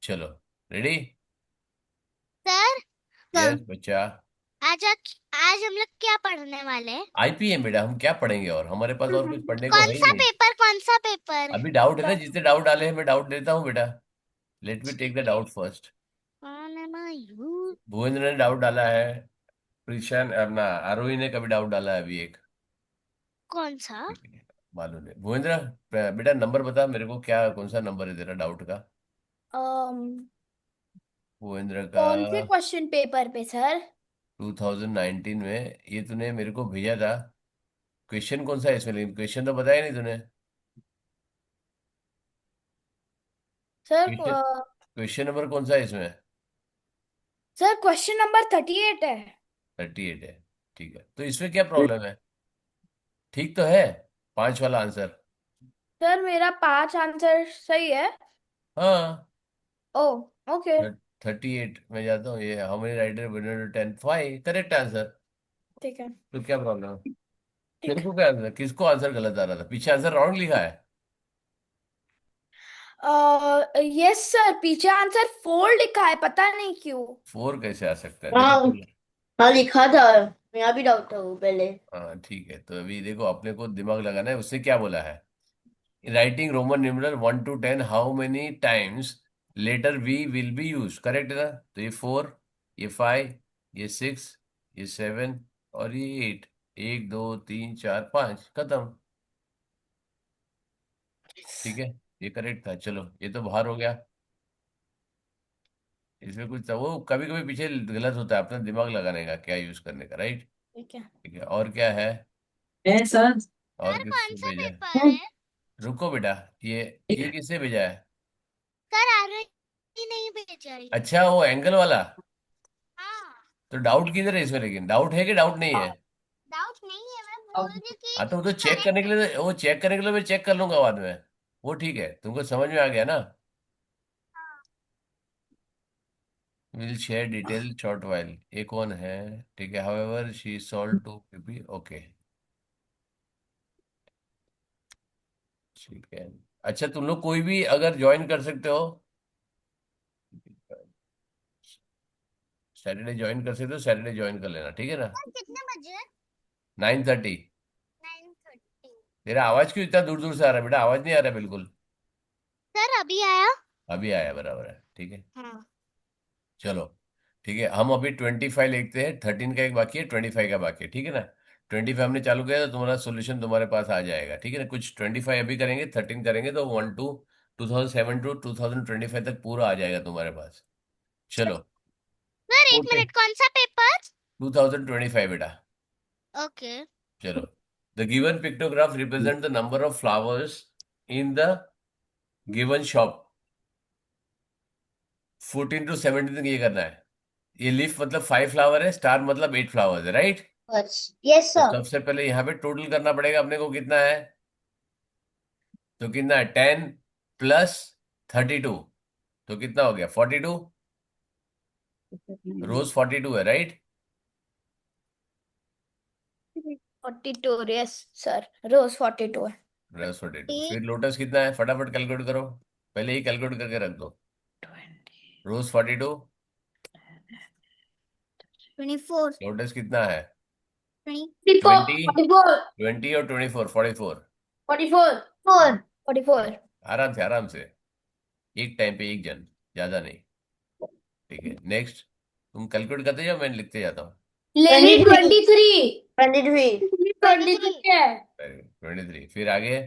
चलो, ready? Sir. Yes बच्चा। आज आज हम लोग क्या पढ़ने वाले हैं? आईपीएम बेटा, हम क्या पढ़ेंगे और हमारे पास और कुछ पढ़ने को है कौन ही सा नहीं। पेपर, कौन सा पेपर? अभी डाउट है ना, जितने डाउट डाले हैं मैं डाउट देता हूँ बेटा। लेट मी टेक ठीक द है। Doubt first. कौन है ना यू? भुवेंद्र ने डाउट डाला है। प्रीशान अपना आरोही ने कभी डाउट डाला है अभी एक। कौन सा? ठीक है, मालूम है भुवेंद्र। बेटा नंबर बता मेरे को, क्या कौन सा नंबर है तेरा डाउट का? अम, भुवेंद्र का कौन से क्वेश्चन पेपर पे सर? 2019 में ये तूने मेरे को भेजा था। क्वेश्चन कौन सा है इसमें, लेकिन क्वेश्चन तो बताया नहीं तूने। सर क्वेश्चन क्वेश्चन नंबर कौन सा है इसमें? सर क्वेश्चन नंबर 38 है। 38 है। ठीक है, तो इसमें क्या प्रॉब्लम है? ठीक तो है, पांच वाला आंसर। सर मेरा 5 आंसर सही है। हाँ। ओ, ओके। 38 में जाता हूँ, ये how many writer winner 10 5 correct answer. ठीक है। तो क्या प्रॉब्लम है? ठीक तेरे है। को क्या आंसर, किसको आंसर गलत आ रहा था? पीछे आंसर रॉन्ग लिखा है। यस सर, पीछे आंसर 4 लिखा है, पता नहीं क्यों। 4 कैसे आ सकता है, देखो हाँ। चलो। हाँ लिखा था। मेरा भी डाउट था वो पहले। हाँ ठीक है, तो अभी देखो अपने को दिमाग लगाना है। उसने क्या बोला है? Writing Roman numeral 1 to 10 how many times letter we will be use, correct है ना? तो ये 4, ये 5, ये 6, ये 7 और ये 8। 1 2 3 4 5 खत्म। ठीक है, ये करेक्ट था। चलो ये तो बाहर हो गया। इसमें कुछ था, वो कभी कभी पीछे गलत होता है, अपना दिमाग लगाने का क्या यूज करने का, राइट? ठीक है। ठीक है, और क्या है? है सर। और सर कौन किसको सा भेजा है? पेपर है? रुको बेटा, ये ये किससे भेजा है? सर आरती नहीं भेजा है। अच्छा, वो एंगल वाला। हाँ। तो डाउट किधर है इसमें, लेकिन डाउट है कि डाउट नहीं है? डाउट नहीं है, मैं बोल रही हूँ कि हाँ तो वो तो ये चेक करने करेक्ट के है। लिए, वो चेक करने के लिए मैं चेक कर लूंगा बाद में। वो ठीक है, तुमको समझ में आ गया ना? हाँ। Will share detail short while, ये कौन है? ठीक है, हाउएवर शी सॉल्व टू पीपी, ओके। ठीक है। अच्छा, तुम लोग कोई भी अगर ज्वाइन कर सकते हो, सैटरडे ज्वाइन कर सकते हो, सैटरडे ज्वाइन कर लेना, ठीक है ना? सर कितने बजे? 9:30। 9:30। तेरा आवाज क्यों इतना दूर दूर से आ रहा है बेटा? आवाज नहीं आ रहा है बिल्कुल। सर अभी आया। अभी आया, बराबर है, ठीक है। हाँ। चलो ठीक है, हम अभी 25 लिखते हैं। 13 का एक बाकी है, 25 का बाकी है, ठीक है ना? 25 हमने चालू किया तो तुम्हारा सोल्यूशन तुम्हारे पास आ जाएगा, ठीक है ना? कुछ 25 अभी करेंगे, 13 करेंगे तो 2007 to 2025 तक पूरा आ जाएगा तुम्हारे पास। चलो। सर एक फोर्टी मिनट, कौन सा पेपर? 2025 बेटा। ओके। चलो, the given pictograph represent the number of flowers in the given shop. 14 to 17 तक ये करना है। ये लीफ मतलब 5 फ्लावर है, स्टार मतलब 8 फ्लावर्स है, राइट? यस तो सर। सबसे पहले यहाँ पे टोटल करना पड़ेगा अपने को, कितना है? तो कितना है? 10 + 32। तो कितना हो गया? 42। रोज 42 है, राइट? 42, यस सर, रोज 42 है। रोज 42, एक फिर लोटस कितना है? फटाफट कैलकुलेट करो। पहले ही कैलकुलेट करके रख दो। रोज 42। 24। लोटस कितना है? 44, 20। 44, 20 और 24, 44। 44, 44। आराम से आराम से, एक टाइम पे एक जन, ज्यादा नहीं। ठीक है, नेक्स्ट। तुम कैलकुलेट करते जाओ, मैं लिखते जाता हूँ। लेनी 23, 23। 23 है। 23, फिर आगे।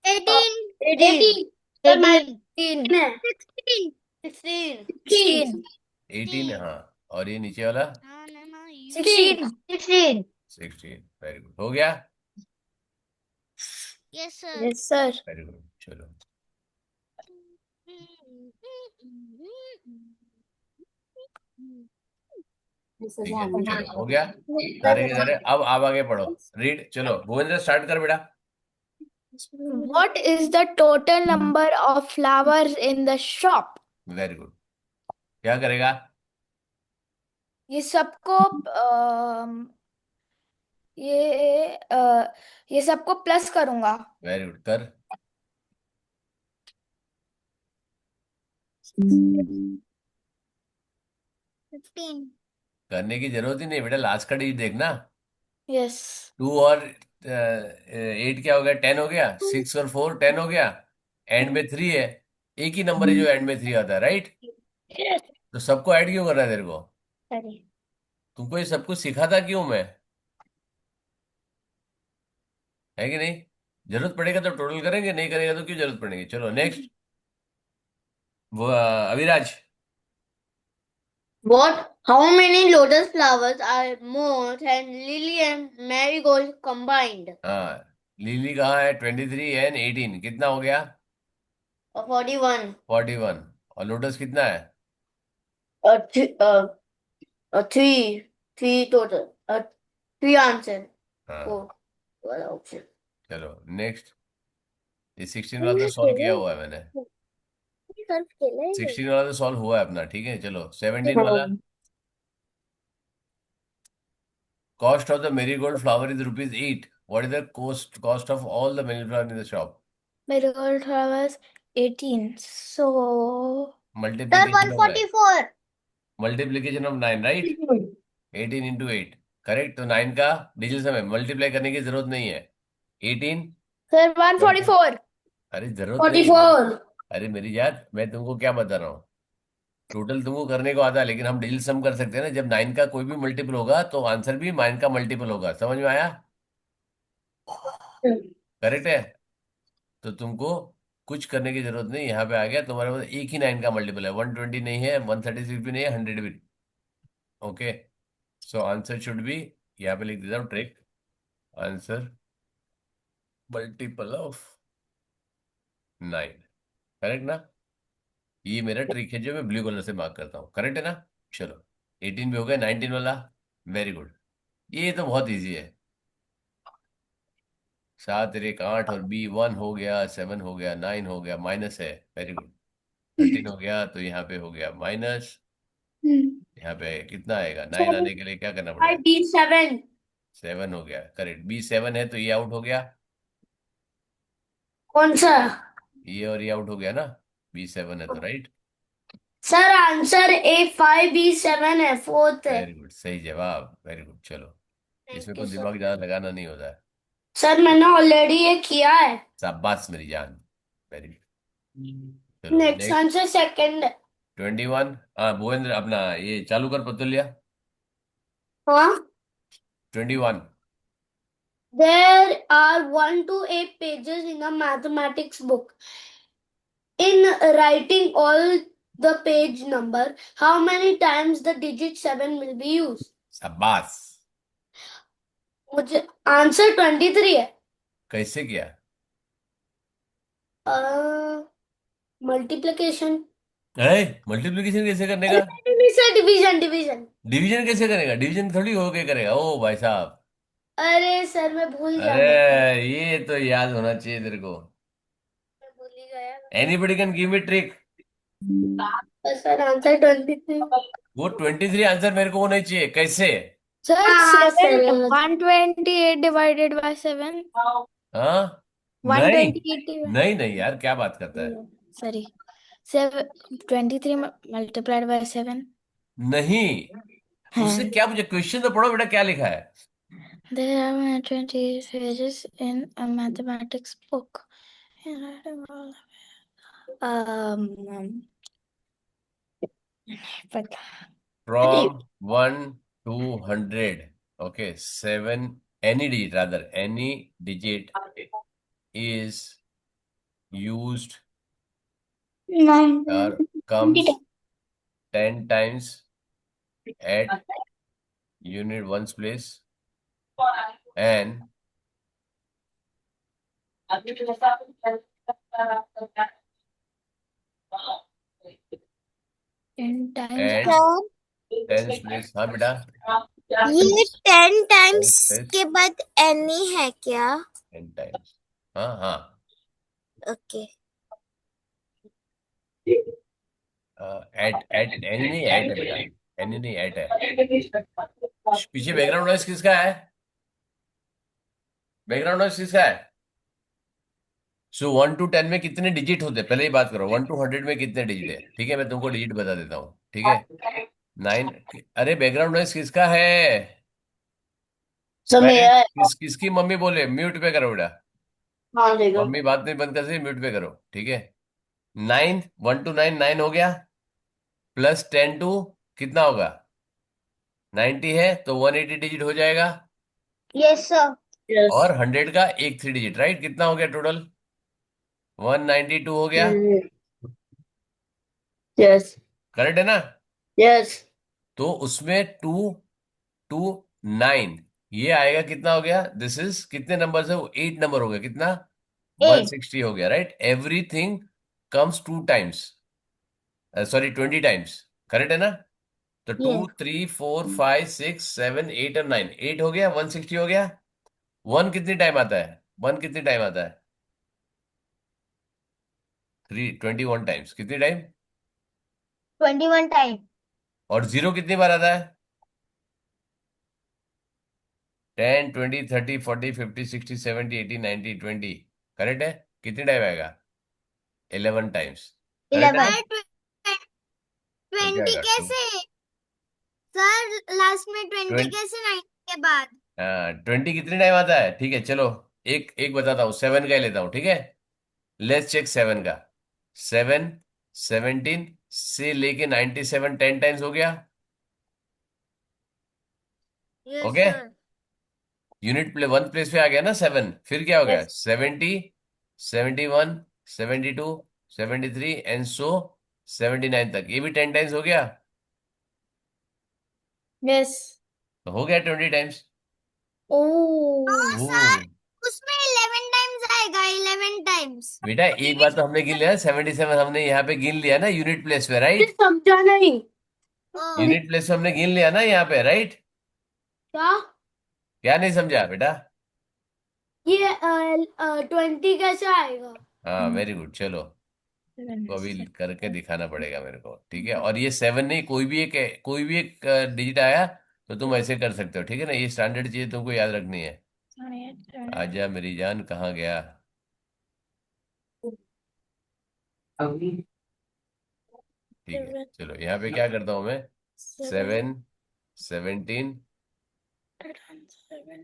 18। 18। 18, सर 18। 19, 16। 16। 16, 18, हाँ। और ये नीचे वाला? हाँ ना ना यू। 16। 16। 16, वेरी गुड, हो गया। Yes sir. Yes sir. Very good, चलो। ठीक है, चलो हो गया। सारे के सारे, अब आप आगे पढ़ो। रीड, चलो भुवनेंद्र स्टार्ट कर बेटा। What is the total number of flowers in the shop? Very good. क्या करेगा? ये सबको ये सबको प्लस करूंगा। वेरी गुड, कर। 15. करने की जरूरत ही नहीं बेटा, लास्ट का डिजिट देखना। Yes. 2 और 8 क्या हो गया, 10 हो गया। 6 और 4 10 हो गया। एंड में 3 है। एक ही नंबर है जो एंड में 3 आता है, राइट? Yes. तो सबको ऐड क्यों कर रहा है तेरे को? Sorry. तुमको ये सब कुछ सिखाता क्यों मैं? है कि नहीं? जरूरत पड़ेगा तो टोटल करेंगे, नहीं करेगा तो क्यों जरूरत पड़ेगी। चलो नेक्स्ट। वो Aviraj. What? How many lotus flowers are more than lily and marigold combined? हाँ, लिली कहाँ है? 23 एंड 18 कितना हो गया? 41. 41। और लोटस कितना है? Th three. Three total. Three answer. हाँ, Four. One option. चलो नेक्स्ट। ये 16 वाला तो सॉल्व किया हुआ है मैंने। सॉल्व केलंय 16 वाला तो सॉल्व हुआ है अपना, ठीक है। चलो 17 वाला। Cost of the marigold flower is ₹8। What is the cost of all the मेरी flower in the shop? Marigold flowers 18. So Sir, multiplication of 9। 144. Multiplication of 9, right? 18 into 8। Correct. तो 9 का डिजिट सम है, मल्टीप्लाई करने की जरूरत नहीं है। 18। sir 144. अरे जरूरत नहीं। 44. अरे मेरी जान, मैं तुमको क्या बता रहा हूँ, टोटल तुमको करने को आता है, लेकिन हम डिजिट सम कर सकते हैं ना। जब 9 का कोई भी मल्टीपल होगा तो आंसर भी 9 का मल्टीपल होगा। समझ में आया? करेक्ट है। तो तुमको कुछ करने की जरूरत नहीं। यहाँ पे आ गया तुम्हारे पास एक ही 9 का मल्टीपल है। 120 नहीं है, 136 भी नहीं है, 100 भी। Okay, so answer should be, यहाँ पे लिख देता हूँ trick. Answer multiple of 9। Correct ना? ये मेरा ट्रिक है जो मैं ब्लू कलर से मार्क करता हूँ। करेक्ट है ना? चलो 18 भी हो गया, 19 वाला। Very good. ये तो बहुत इजी है। 7 और 1 8, और B1 हो गया, 7 हो गया, 9 हो गया, माइनस है। Very good. 13 हो गया, तो यहाँ पे हो गया माइनस। यहाँ पे कितना आएगा? 9 आने के लिए क्या करना पड़ेगा? 5B7. 7 हो गया। करेक्ट। B7 है तो ये आउट हो गया। कौन सा? ये और ये आउट हो गया ना। B7 है तो, राइट? सर आंसर A5B7 है, फोर्थ है. वेरी गुड, सही जवाब। Very good. चलो, थैंक इसमें यू कोई सर. दिमाग ज्यादा लगाना नहीं होता है। सर मैंने ऑलरेडी ये किया है. शाबाश मेरी जान। Very good. चलो नेक्स्ट नेक्स्ट। आंसर सेकंड है. 21। हाँ भुवेंद्र, अपना ये चालू कर पतुलिया। हाँ. 21। There are 1 to 8 pages in a mathematics book. In writing all the page number, how many times the digit 7 will be used? शाबाश। मुझे आंसर 23 है. कैसे किया? मल्टीप्लिकेशन. मल्टीप्लिकेशन कैसे करने का? Division division division. डिवीजन कैसे करेगा? डिवीजन थोड़ी हो के करेगा ओ भाई साहब। अरे सर मैं भूल गया. अरे मैं ये तो याद होना चाहिए तेरे को। भूल ही गया. Anybody can give me trick. Sir answer 23. वो 23 आंसर मेरे को होना चाहिए। कैसे? sir हाँ, 7 सर. 128 divided by 7. हाँ, नहीं 128 नहीं नहीं यार, क्या बात करता है? sorry 7 23 multiplied by 7. नहीं, उससे हाँ. क्या, मुझे क्वेश्चन तो पढ़ो बेटा, क्या लिखा है? There are 120 pages in a mathematics book. पता. From 1 to 100। Okay, 7, any digit, rather any digit is used or comes 10 times at unit ones place, and 10 times. at sir 10th place। हाँ बेटा, ये 10 टाइम्स 10th place, के बाद any है क्या? 10 times। हाँ हाँ। ओके एट एनी नहीं, एट है बेटा। एनी नहीं, एट है। पीछे बैकग्राउंड नॉइस किसका है? बैकग्राउंड नॉइस किसका है? सो 1 to 10 में कितने डिजिट होते हैं, पहले ही बात करो। 1 to 100 में कितने डिजिट है? ठीक है, मैं तुमको डिजिट बता देता हूँ, ठीक है। 9। अरे बैकग्राउंड नॉइस किसका है सब भाई? मेरा है। किसकी मम्मी बोले? म्यूट पे करो बेटा। हाँ देखो। मम्मी बात नहीं बंद कर सकती, म्यूट पे करो, ठीक है। 9, 1 to 9, 9 हो गया। प्लस 10 to कितना होगा? 90 है तो 180 डिजिट हो जाएगा। Yes sir. यस। और 100 का एक 3 डिजिट, राइट? कितना हो गया टोटल? 192 हो गया। यस। करेक्ट है ना? यस। तो उसमें 2 to 9 ये आएगा, कितना हो गया? दिस इज कितने नंबर है वो? 8 नंबर हो गया। कितना? 8। 160 हो गया, right? Everything comes 2 times, sorry 20 times. Correct है ना? तो टू यस। 3 4 5 6 7 8 और 9, 8 हो गया, 160 हो गया। वन कितनी टाइम आता है? वन कितनी टाइम आता है? 21 टाइम्स। कितनी टाइम? 21 टाइम। और जीरो कितनी बार आता है? 10 20 30 40 50 60 70 80 90 20। करेक्ट है? कितनी टाइम आएगा? 11 टाइम्स। करेक्ट है ना? 11। तो क्या 20 आएगा? टू कैसे सर? लास्ट में 20 ट्वेंटी कैसे 9 के बाद? 20 कितनी टाइम आता है? ठीक है, चलो एक एक बताता हूँ, 7 का ही लेता हूँ, ठीक है। लेट्स चेक 7 का। 7 17 से लेके 97 10 टाइम्स हो गया। Yes okay, sir. Unit one place पे आ गया ना 7। फिर क्या हो गया? यस। 70 71 72 73 एंड सो 79 तक, ये भी 10 टाइम्स हो गया। Yes. तो हो गया 20 टाइम्स। Oh. ओ सर उसमें 11 टाइम्स आएगा, 11 टाइम्स। बेटा, एक बार तो हमने गिन लिया 77, हमने यहाँ पे गिन लिया ना यूनिट प्लेस पे, राइट? समझा नहीं। ओ। यूनिट प्लेस पे हमने गिन लिया ना यहाँ पे, राइट? क्या? क्या नहीं समझा बेटा? ये 20 कैसे आएगा? हाँ, वेरी गुड, चलो। तो अभी करके दिखाना पड़ेगा मेरे को, ठीक है। और ये 7 नहीं, कोई भी एक डिजिट आया तो तुम ऐसे कर सकते हो, ठीक है ना? ये स्टैंडर्ड चीज तुमको याद रखनी है। आजा मेरी जान, कहाँ गया? ठीक है, चलो यहाँ पे क्या करता हूँ मैं? 7 17,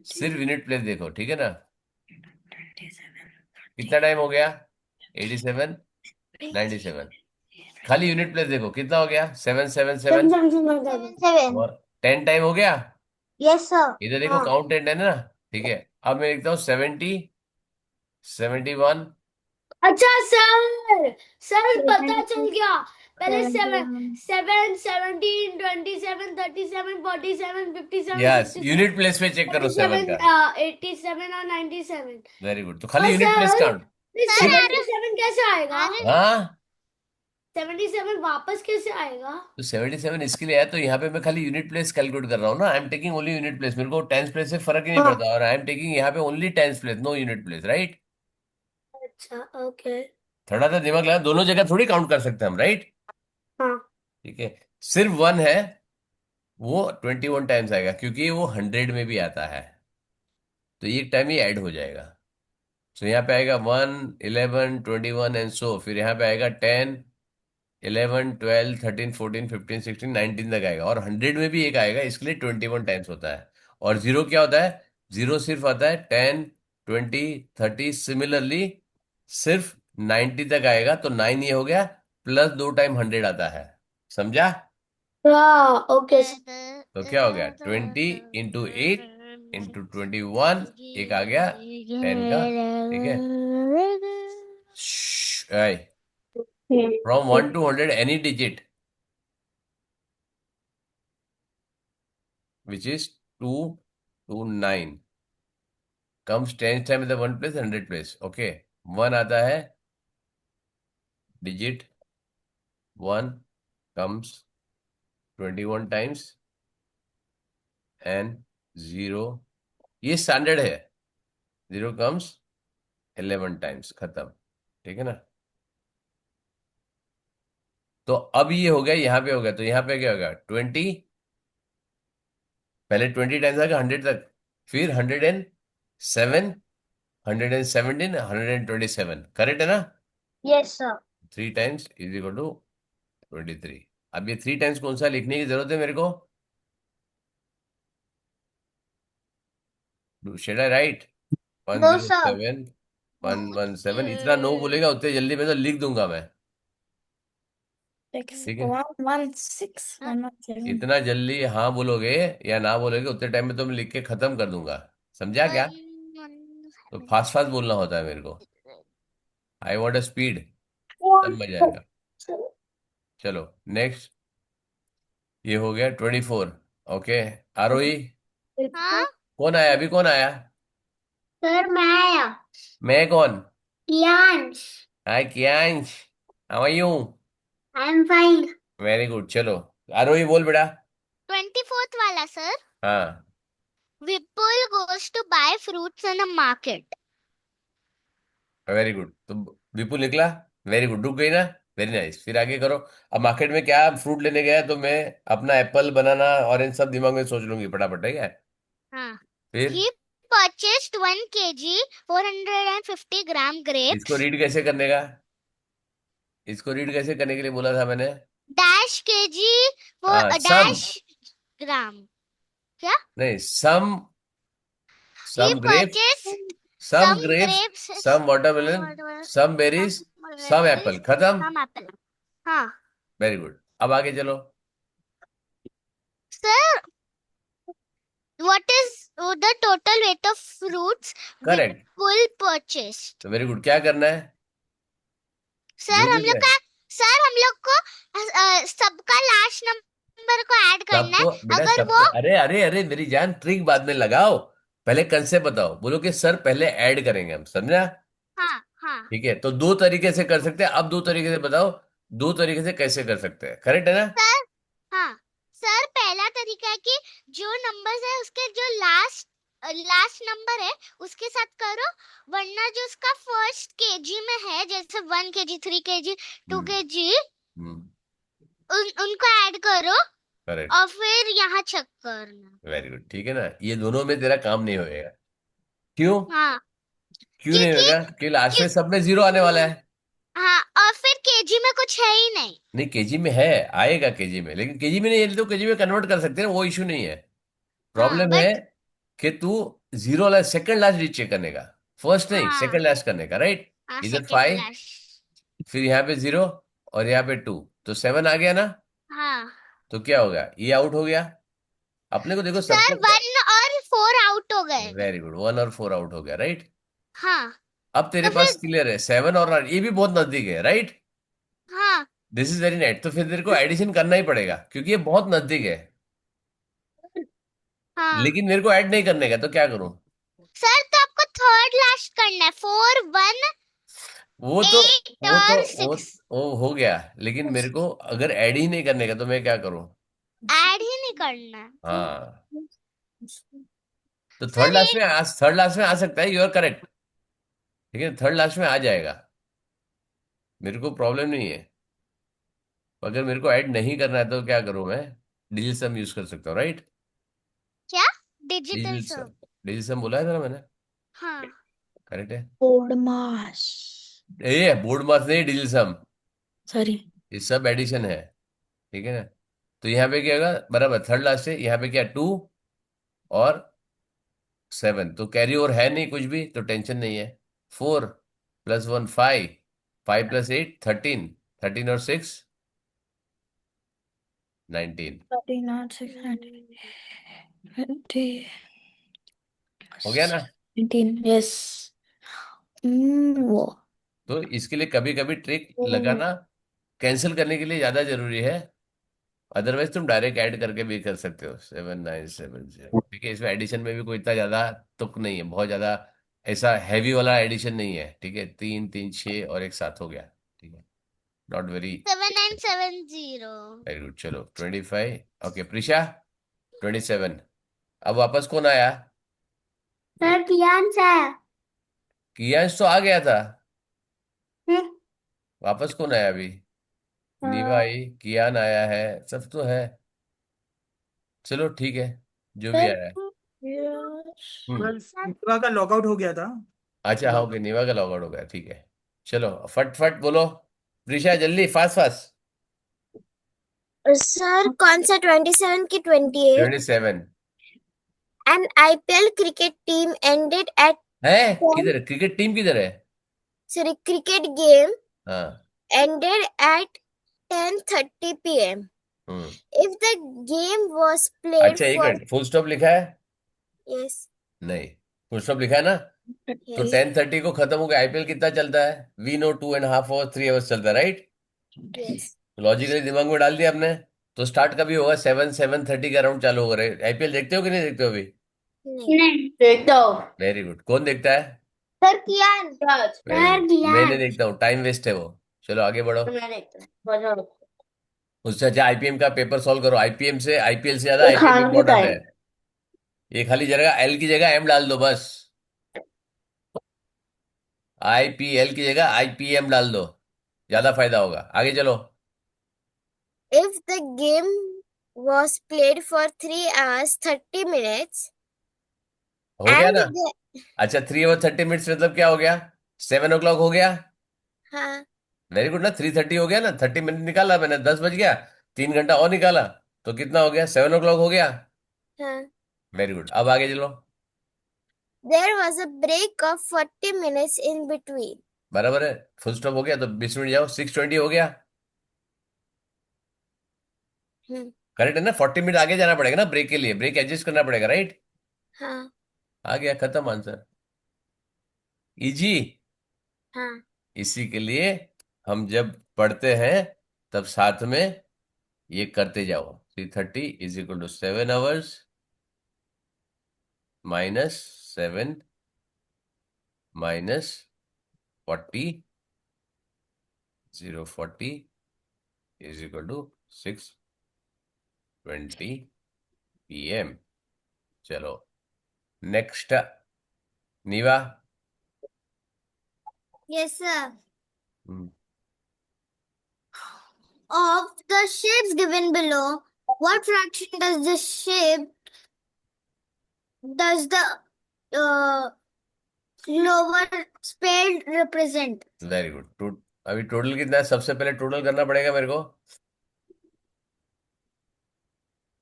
सिर्फ यूनिट प्लेस देखो, ठीक है ना? कितना टाइम हो गया? 87 97। खाली यूनिट प्लेस देखो, कितना हो गया? 7 7 7। 7। और 10 टाइम हो गया। Yes sir. इधर देखो, हाँ। काउंटेड है ना? ठीक है, अब मैं लिखता हूँ 70 71। अच्छा सर, सर पता चल गया। पहले 7 17 27 27 37 47 57 यस, 57 यूनिट प्लेस पे चेक करो 7 47 का। 87 और 97। वेरी गुड, तो और खाली unit place sir count. Sir सिर्फ 77 कैसे आएगा? अरे। हाँ, 77 वापस कैसे आएगा? तो 77 इसके लिए है, तो यहाँ पे मैं खाली यूनिट प्लेस कैलकुलेट कर रहा हूँ ना। I am taking only unit place, मेरे को टेंस प्लेस से फर्क ही नहीं हाँ। पड़ता, और आई एम टेकिंग यहाँ पे only tens place, no unit place, right? अच्छा ओके। थोड़ा सा दिमाग लगा, दोनों जगह थोड़ी काउंट कर सकते हैं हम, राइट? हाँ। ठीक है, सिर्फ वन है, वो 21 टाइम्स आएगा, क्योंकि वो 100 में भी आता है, तो एक टाइम ही ऐड हो जाएगा। सो यहाँ पे आएगा 1 11 21 एंड सो, फिर यहाँ पे आएगा 10 11 12 13 14 15 16 19 तक आएगा, और 100 में भी एक आएगा, इसके लिए 21 टाइम्स होता है। और जीरो क्या होता है? जीरो सिर्फ आता है 10 20 30, सिमिलरली सिर्फ 90 तक आएगा, तो 9 ये हो गया, प्लस 2 टाइम 100 आता है। समझा? हाँ ओके। तो क्या हो गया? 20 × 8 × 21, एक आ गया 10 का, ठीक है। From 1 to 100 any digit which is 2 to 9 comes 10 time the one place 100 place, okay. One आता है, digit one comes 21 times, and zero, ये स्टैंडर्ड है, जीरो comes 11 टाइम्स, खत्म, ठीक है ना? तो अब ये हो गया, यहाँ पे हो गया, तो यहाँ पे क्या होगा? 20, पहले 20 टाइम्स आएगा 100 तक, फिर 107, 117, 127, करेक्ट है ना? Yes, sir. 3 times is equal to 23। अब ये 3 टाइम्स कौन सा लिखने की जरूरत है मेरे को? Should I right? No, sir. 107, 117, इतना नो बोलेगा उतने जल्दी में तो लिख दूंगा मैं। ठीक है, 116 इतना जल्दी हाँ बोलोगे या ना बोलोगे उतने टाइम में तो मैं लिख के खत्म कर दूंगा। समझा क्या? 1 तो 1 फास्ट फास्ट बोलना होता है मेरे को। 7 आई वॉन्ट अ स्पीड, तब मजा आएगा। चलो नेक्स्ट, ये हो गया 24। ओके, आरोही, हाँ कौन आया अभी, कौन आया? Sir, मैं आया. मैं कौन? Yansh. Hi Kiyansh, how are you? I'm fine. Very good. चलो आरोही बोल बेटा। 24th वाला सर. हाँ, Vipul goes to buy fruits in a market. Very good. तो विपुल निकला, वेरी गुड, रुक गई ना, वेरी नाइस। फिर आगे करो। अब मार्केट में क्या फ्रूट लेने गया है तो मैं अपना एप्पल बनाना ऑरेंज सब दिमाग में सोच लूंगी फटाफट, है क्या? हाँ. फिर He purchased 1 kg 450 gram इसको grapes. रीड कैसे करने का? इसको रीड कैसे करने के लिए बोला था मैंने? Dash kg for हाँ, a सम, dash gram. क्या? नहीं some, He some grapes, purchased some some grapes, grapes, some watermelon, whatever, some berries, some some berries, apple, खत्म। some apple. हाँ. वेरी गुड, अब आगे चलो। Sir, what is the total weight of fruits correct, Vipul purchased? तो very good, क्या करना है? Sir जो भी हम लोग कहे का सर हम लोग को सबका लास्ट नंबर को ऐड करना सबको, है. बेटा अगर वो सबको, अरे अरे अरे मेरी जान, ट्रिक बाद में लगाओ, पहले कंसेप्ट बताओ। बोलो कि सर पहले ऐड करेंगे हम, समझा? हाँ हाँ ठीक है, तो दो तरीके से कर सकते हैं। अब दो तरीके से बताओ, दो तरीके से कैसे कर सकते हैं, करेक्ट है ना? सर. हाँ सर, पहला तरीका है कि जो नंबर्स है उसके जो लास्ट लास्ट नंबर है उसके साथ करो, वरना जो उसका फर्स्ट केजी में है जैसे 1 kg 3 kg 2 हम्म kg हम्म, उनको ऐड करो करेक्ट, और फिर यहाँ चेक करना. वेरी गुड, ठीक है ना? ये दोनों में तेरा काम नहीं होएगा। क्यों? हाँ क्यों नहीं क्योंकि होएगा? क्योंकि लास्ट क्यों, में सब में जीरो आने वाला है। हाँ और फिर केजी में कुछ है ही नहीं. नहीं, केजी में है, आएगा केजी में, लेकिन केजी में नहीं है तो केजी में कन्वर्ट कर सकते हैं, वो इशू नहीं है। हाँ प्रॉब्लम है बट कि तू zero last, second last reach check करने का, फर्स्ट नहीं हाँ सेकंड लास्ट करने का, राइट? हाँ इधर सेकंड 5, लास्ट. फिर यहाँ पे 0 और यहाँ पे 2, तो 7 आ गया ना? हाँ तो क्या हो गया, ये आउट हो गया। अपने को देखो सर, सबको, 1 और 4 आउट हो गए. वेरी गुड, 1 और 4 आउट हो गया, राइट? हाँ अब तेरे तो पास फिर क्लियर है, 7 और 8 ये भी बहुत नजदीक है, राइट? हाँ दिस इज वेरी नाइट, तो फिर तेरे को एडिशन करना ही पड़ेगा क्योंकि ये बहुत नजदीक है। हाँ लेकिन मेरे को ऐड नहीं करने का, तो क्या करूं? सर, तो आपको थर्ड लास्ट करना है. 4 1 वो तो 8 वो तो और वो 6 वो हो गया, लेकिन मेरे को अगर ऐड ही नहीं करने का तो मैं क्या करूं? ऐड ही नहीं करना है. हाँ, तो सर ये थर्ड लास्ट में आ सकता है, यू आर करेक्ट, ठीक है, थर्ड लास्ट में आ जाएगा, मेरे को प्रॉब्लम नहीं है। अगर मेरे को ऐड नहीं करना है तो क्या करूं मैं? डिजिट सम यूज कर सकता हूँ, राइट? क्या डिजिटल डिजिट सम. सम, डिजिट सम बोला है था ना मैंने, हाँ करेक्ट है? Old mass. ये बोर्ड मास नहीं, डिजिट सम, Sorry. ये सब एडिशन है, ठीक है ना? तो यहाँ पे क्या होगा, बराबर थर्ड लास्ट है, यहाँ पे क्या 2 और 7, तो कैरी ओवर है नहीं कुछ भी, तो टेंशन नहीं है। 4 + 1 5, 5 + 8 13, 13 और 6 19, 30 not 600. 20. हो गया ना? 19. Yes. वो. तो इसके लिए कभी कभी ट्रिक लगाना कैंसिल करने के लिए ज्यादा जरूरी है, अदरवाइज तुम डायरेक्ट ऐड करके भी कर सकते हो, 7970, ठीक है? इसमें एडिशन में भी कोई इतना ज्यादा तुक नहीं है, बहुत ज्यादा ऐसा हैवी वाला एडिशन नहीं है, ठीक है? 3 3 6 और एक साथ हो गया, ठीक है, नॉट वेरी 7970. Very good. चलो 25, ओके प्रिशा 27। अब वापस कौन आया? Sir, Yansh आया. कियांश तो आ गया था, हम्म, वापस कौन आया अभी? नीवा आई, कियान आया है, सब तो है। चलो ठीक है, जो भी Sir, आया है। Yes. हम्म, बस शिवा का लॉकआउट हो गया था। अच्छा हाँ ओके, नीवा का लॉग आउट हो गया, ठीक है। चलो फट फट बोलो, प्रीशा जल्दी, फास्ट फास्ट। सर कौन सा 27 की 28? 27 An IPL cricket team ended at है? 10, किधर है क्रिकेट टीम, किधर है? sorry, cricket game हाँ। ended at 10:30 p.m. Hmm. If the game was played अच्छा एक for, मिनट, फुल स्टॉप लिखा है? yes, नहीं, फुल स्टॉप लिखा है ना? तो yes, 10:30 को खत्म हो गया, आईपीएल कितना चलता है? वी नो 2.5 आवर्स 3 आवर्स चलता है, राइट? yes. लॉजिकली दिमाग में डाल दिया आपने। तो स्टार्ट कभी होगा? 7-7:30 का राउंड चालू हो रहा है। आईपीएल देखते हो कि नहीं देखते हो अभी? नहीं। नहीं देखता हूँ। वेरी गुड, कौन देखता है? सर कियान। वेरी सर गुड, मैं नहीं कियान। देखता हूँ, टाइम वेस्ट है वो। चलो आगे बढ़ो। मैं देखता हूँ। बताओ। उससे अच्छा आईपीएम का पेपर सॉल्व करो, आईपीएम से, आईपीएल से ज्यादा ये आईपीएम खाने का इंपॉर्टेंट है। टाइम। ये खाली जगह एल की जगह एम डाल दो बस। आईपीएल की जगह आईपीएम डाल दो, ज्यादा फायदा होगा। आगे चलो। If the game was played for 3 hours 30 minutes हो गया and ना? the, अच्छा 3 आवर 30 मिनट्स मतलब क्या हो गया? 7 o'clock हो गया। हाँ, वेरी गुड ना, 3:30 हो गया ना, 30 मिनट निकाला मैंने, 10 बज गया, 3 घंटा और निकाला, तो कितना हो गया? 7 o'clock हो गया। हाँ, वेरी गुड, अब आगे चलो। there was a break of 40 minutes in between. बराबर है, फुल स्टॉप हो गया तो 20 मिनट जाओ, 6:20 हो गया। हम्म, करेक्ट है ना? 40 मिनट आगे जाना पड़ेगा ना ब्रेक के लिए, ब्रेक एडजस्ट करना पड़ेगा, राइट? हाँ, आ गया, खत्म आंसर। इजी। हाँ, इसी के लिए हम जब पढ़ते हैं तब साथ में ये करते जाओ। 3:30 = 7 आवर्स -7 -40, 040 = 6:20 PM। चलो next, Neeva. yes sir. Hmm, Of the shapes given below, what fraction does the lower spade represent? Very good. अभी टोटल कितना है? सबसे पहले टोटल करना पड़ेगा मेरे को।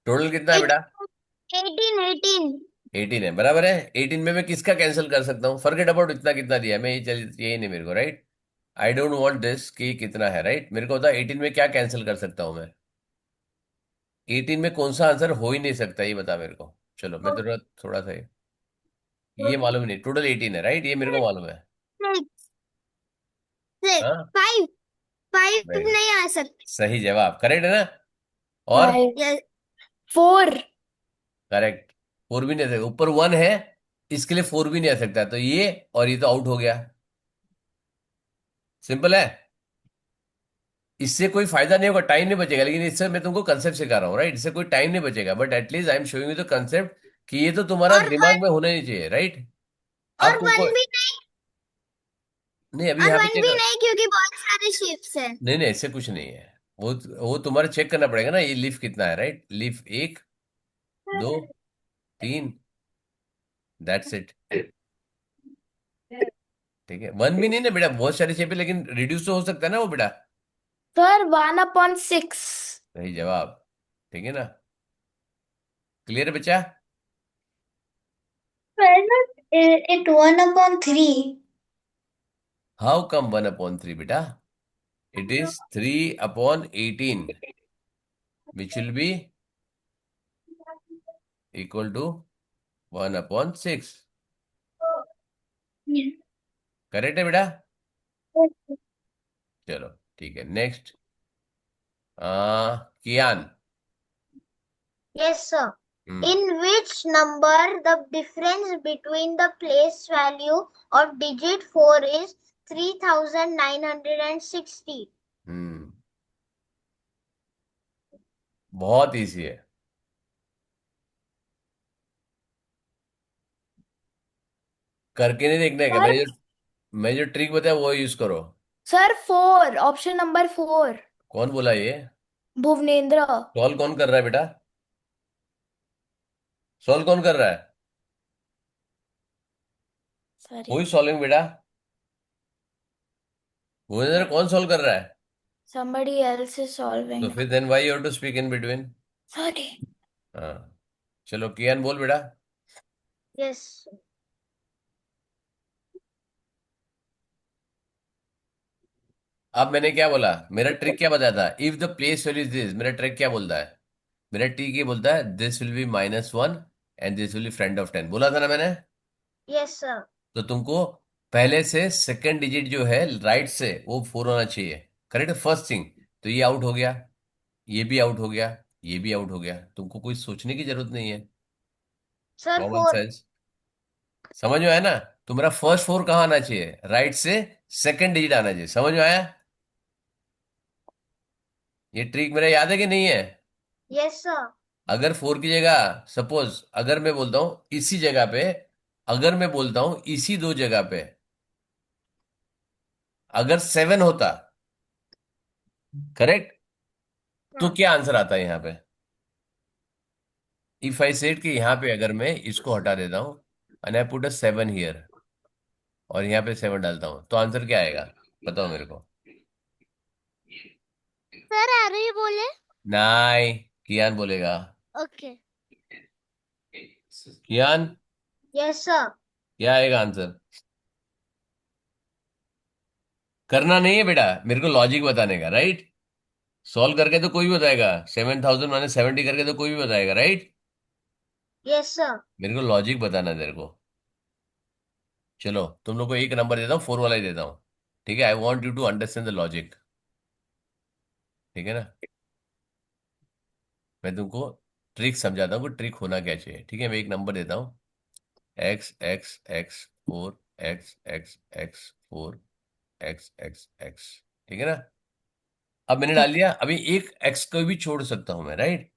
टोटल कितना है It बेटा? 18. 18 है, बराबर है। 18 में मैं किसका कैंसिल कर सकता हूँ? फॉरगेट अबाउट इतना कितना दिया है, मैं ये चल यही नहीं मेरे को, right? I don't want this कि कितना है, राइट? मेरे को होता है 18 में क्या कैंसिल कर सकता हूँ मैं। 18 में कौन सा आंसर हो ही नहीं सकता, ये बता मेरे को। चलो मैं थोड़ा थोड़ा सा ये मालूम नहीं, टोटल 18 है, राइट? ये मेरे को मालूम है। Six, six, हाँ, five, five वेरी गुड, नहीं आ सकते। सही जवाब, करेक्ट है ना? और 5, Yes, 4, करेक्ट। 4 भी नहीं आ सकता, ऊपर 1 है, इसके लिए 4 भी नहीं आ सकता, तो ये और ये तो आउट हो गया। सिंपल है। इससे कोई फायदा नहीं होगा, टाइम नहीं बचेगा, लेकिन इससे मैं तुमको कंसेप्ट सिखा रहा हूँ, राइट? इससे कोई टाइम नहीं बचेगा, but at least I am showing you the concept कि ये तो तुम्हारा और दिमाग में होना ही चाहिए, राइट? अब और तुमको, वन भी नहीं। नहीं अभी और यहाँ पे वन चेक, भी नहीं क्योंकि बहुत सारे शिप्स हैं। नहीं नहीं ऐसे कुछ नहीं है। वो तुम्हारे चेक करना पड़ेगा ना, ये लीफ कितना है, राइट? Leaf 1 2 3, that's it. ठीक है, 1 भी नहीं ना बेटा, बहुत सारी शेप है, लेकिन रिड्यूस तो हो सकता है ना वो बेटा। sir, 1/6. सही जवाब, ठीक है ना? क्लियर है बच्चा? Why not it 1/3? How come 1/3 बेटा? It is 3/18 which will be equal to 1/6। Correct है बेटा? चलो ठीक है, next. Kiyan. Yes, sir. Hmm In which number the difference between the place value of digit 4 is 3960? हम्म बहुत इजी है, करके नहीं देखने का। Sir, मैं जो ट्रिक बताया वो यूज करो। sir, 4. Option number 4. कौन बोला ये? Bhuvnendra. सॉल्व कौन कर रहा है बेटा? सॉल्व कौन कर रहा है? Sorry. कोई सॉल्विंग बेटा? भुवनेंद्र कौन सॉल्व कर रहा है? Somebody else is तो solving. फिर then why you have to speak in between? Sorry. हाँ, चलो कियान बोल बेटा। Yes. अब मैंने क्या बोला, मेरा ट्रिक क्या बताया था? If the place value is this, मेरा ट्रिक क्या बोलता है? मेरा ट्रिक ये बोलता है this will be -1 and this will be friend of 10, बोला था ना मैंने? Yes, sir. तो तुमको पहले से सेकंड डिजिट जो है राइट से वो 4 होना चाहिए, करेक्ट? फर्स्ट थिंग, तो ये आउट हो गया, ये भी आउट हो गया, ये भी आउट हो गया, तुमको कोई सोचने की जरूरत नहीं है, Sir, कॉमन 4. सेंस। समझ में आया ना? तुम्हारा फर्स्ट 4 कहाँ आना चाहिए? राइट से सेकंड डिजिट आना चाहिए, समझ में आया? ये ट्रिक मेरा याद है कि नहीं है? Yes, sir. अगर 4 की जगह सपोज अगर मैं बोलता हूं इसी जगह पे, अगर मैं बोलता हूं इसी दो जगह पे अगर 7 होता, करेक्ट, तो हाँ. क्या आंसर आता है यहाँ पे? इफ आई सेड कि यहाँ पे अगर मैं इसको हटा देता हूं and I put a 7 here और यहाँ पे 7 डालता हूं, तो आंसर क्या आएगा? बताओ मेरे को। सर आरोही बोले। नाई, कियान बोलेगा। ओके। कियान, Yes, sir. क्या आएगा आंसर? करना नहीं है बेटा, मेरे को लॉजिक बताने का, राइट? सॉल्व करके तो कोई भी बताएगा, 7000 - 70 करके तो कोई भी बताएगा, राइट? Yes, sir. मेरे को लॉजिक बताना है तेरे को। चलो तुम लोग को एक नंबर देता हूँ, 4 वाला ही देता हूँ, ठीक है? I want you to understand the logic, ठीक है ना? मैं तुमको ट्रिक समझाता हूँ कि ट्रिक होना क्या चाहिए, ठीक है? मैं एक नंबर देता हूँ, x x x 4 x x x 4 x x x, ठीक है ना? अब मैंने डाल दिया, अभी एक x को भी छोड़ सकता हूं मैं, राइट?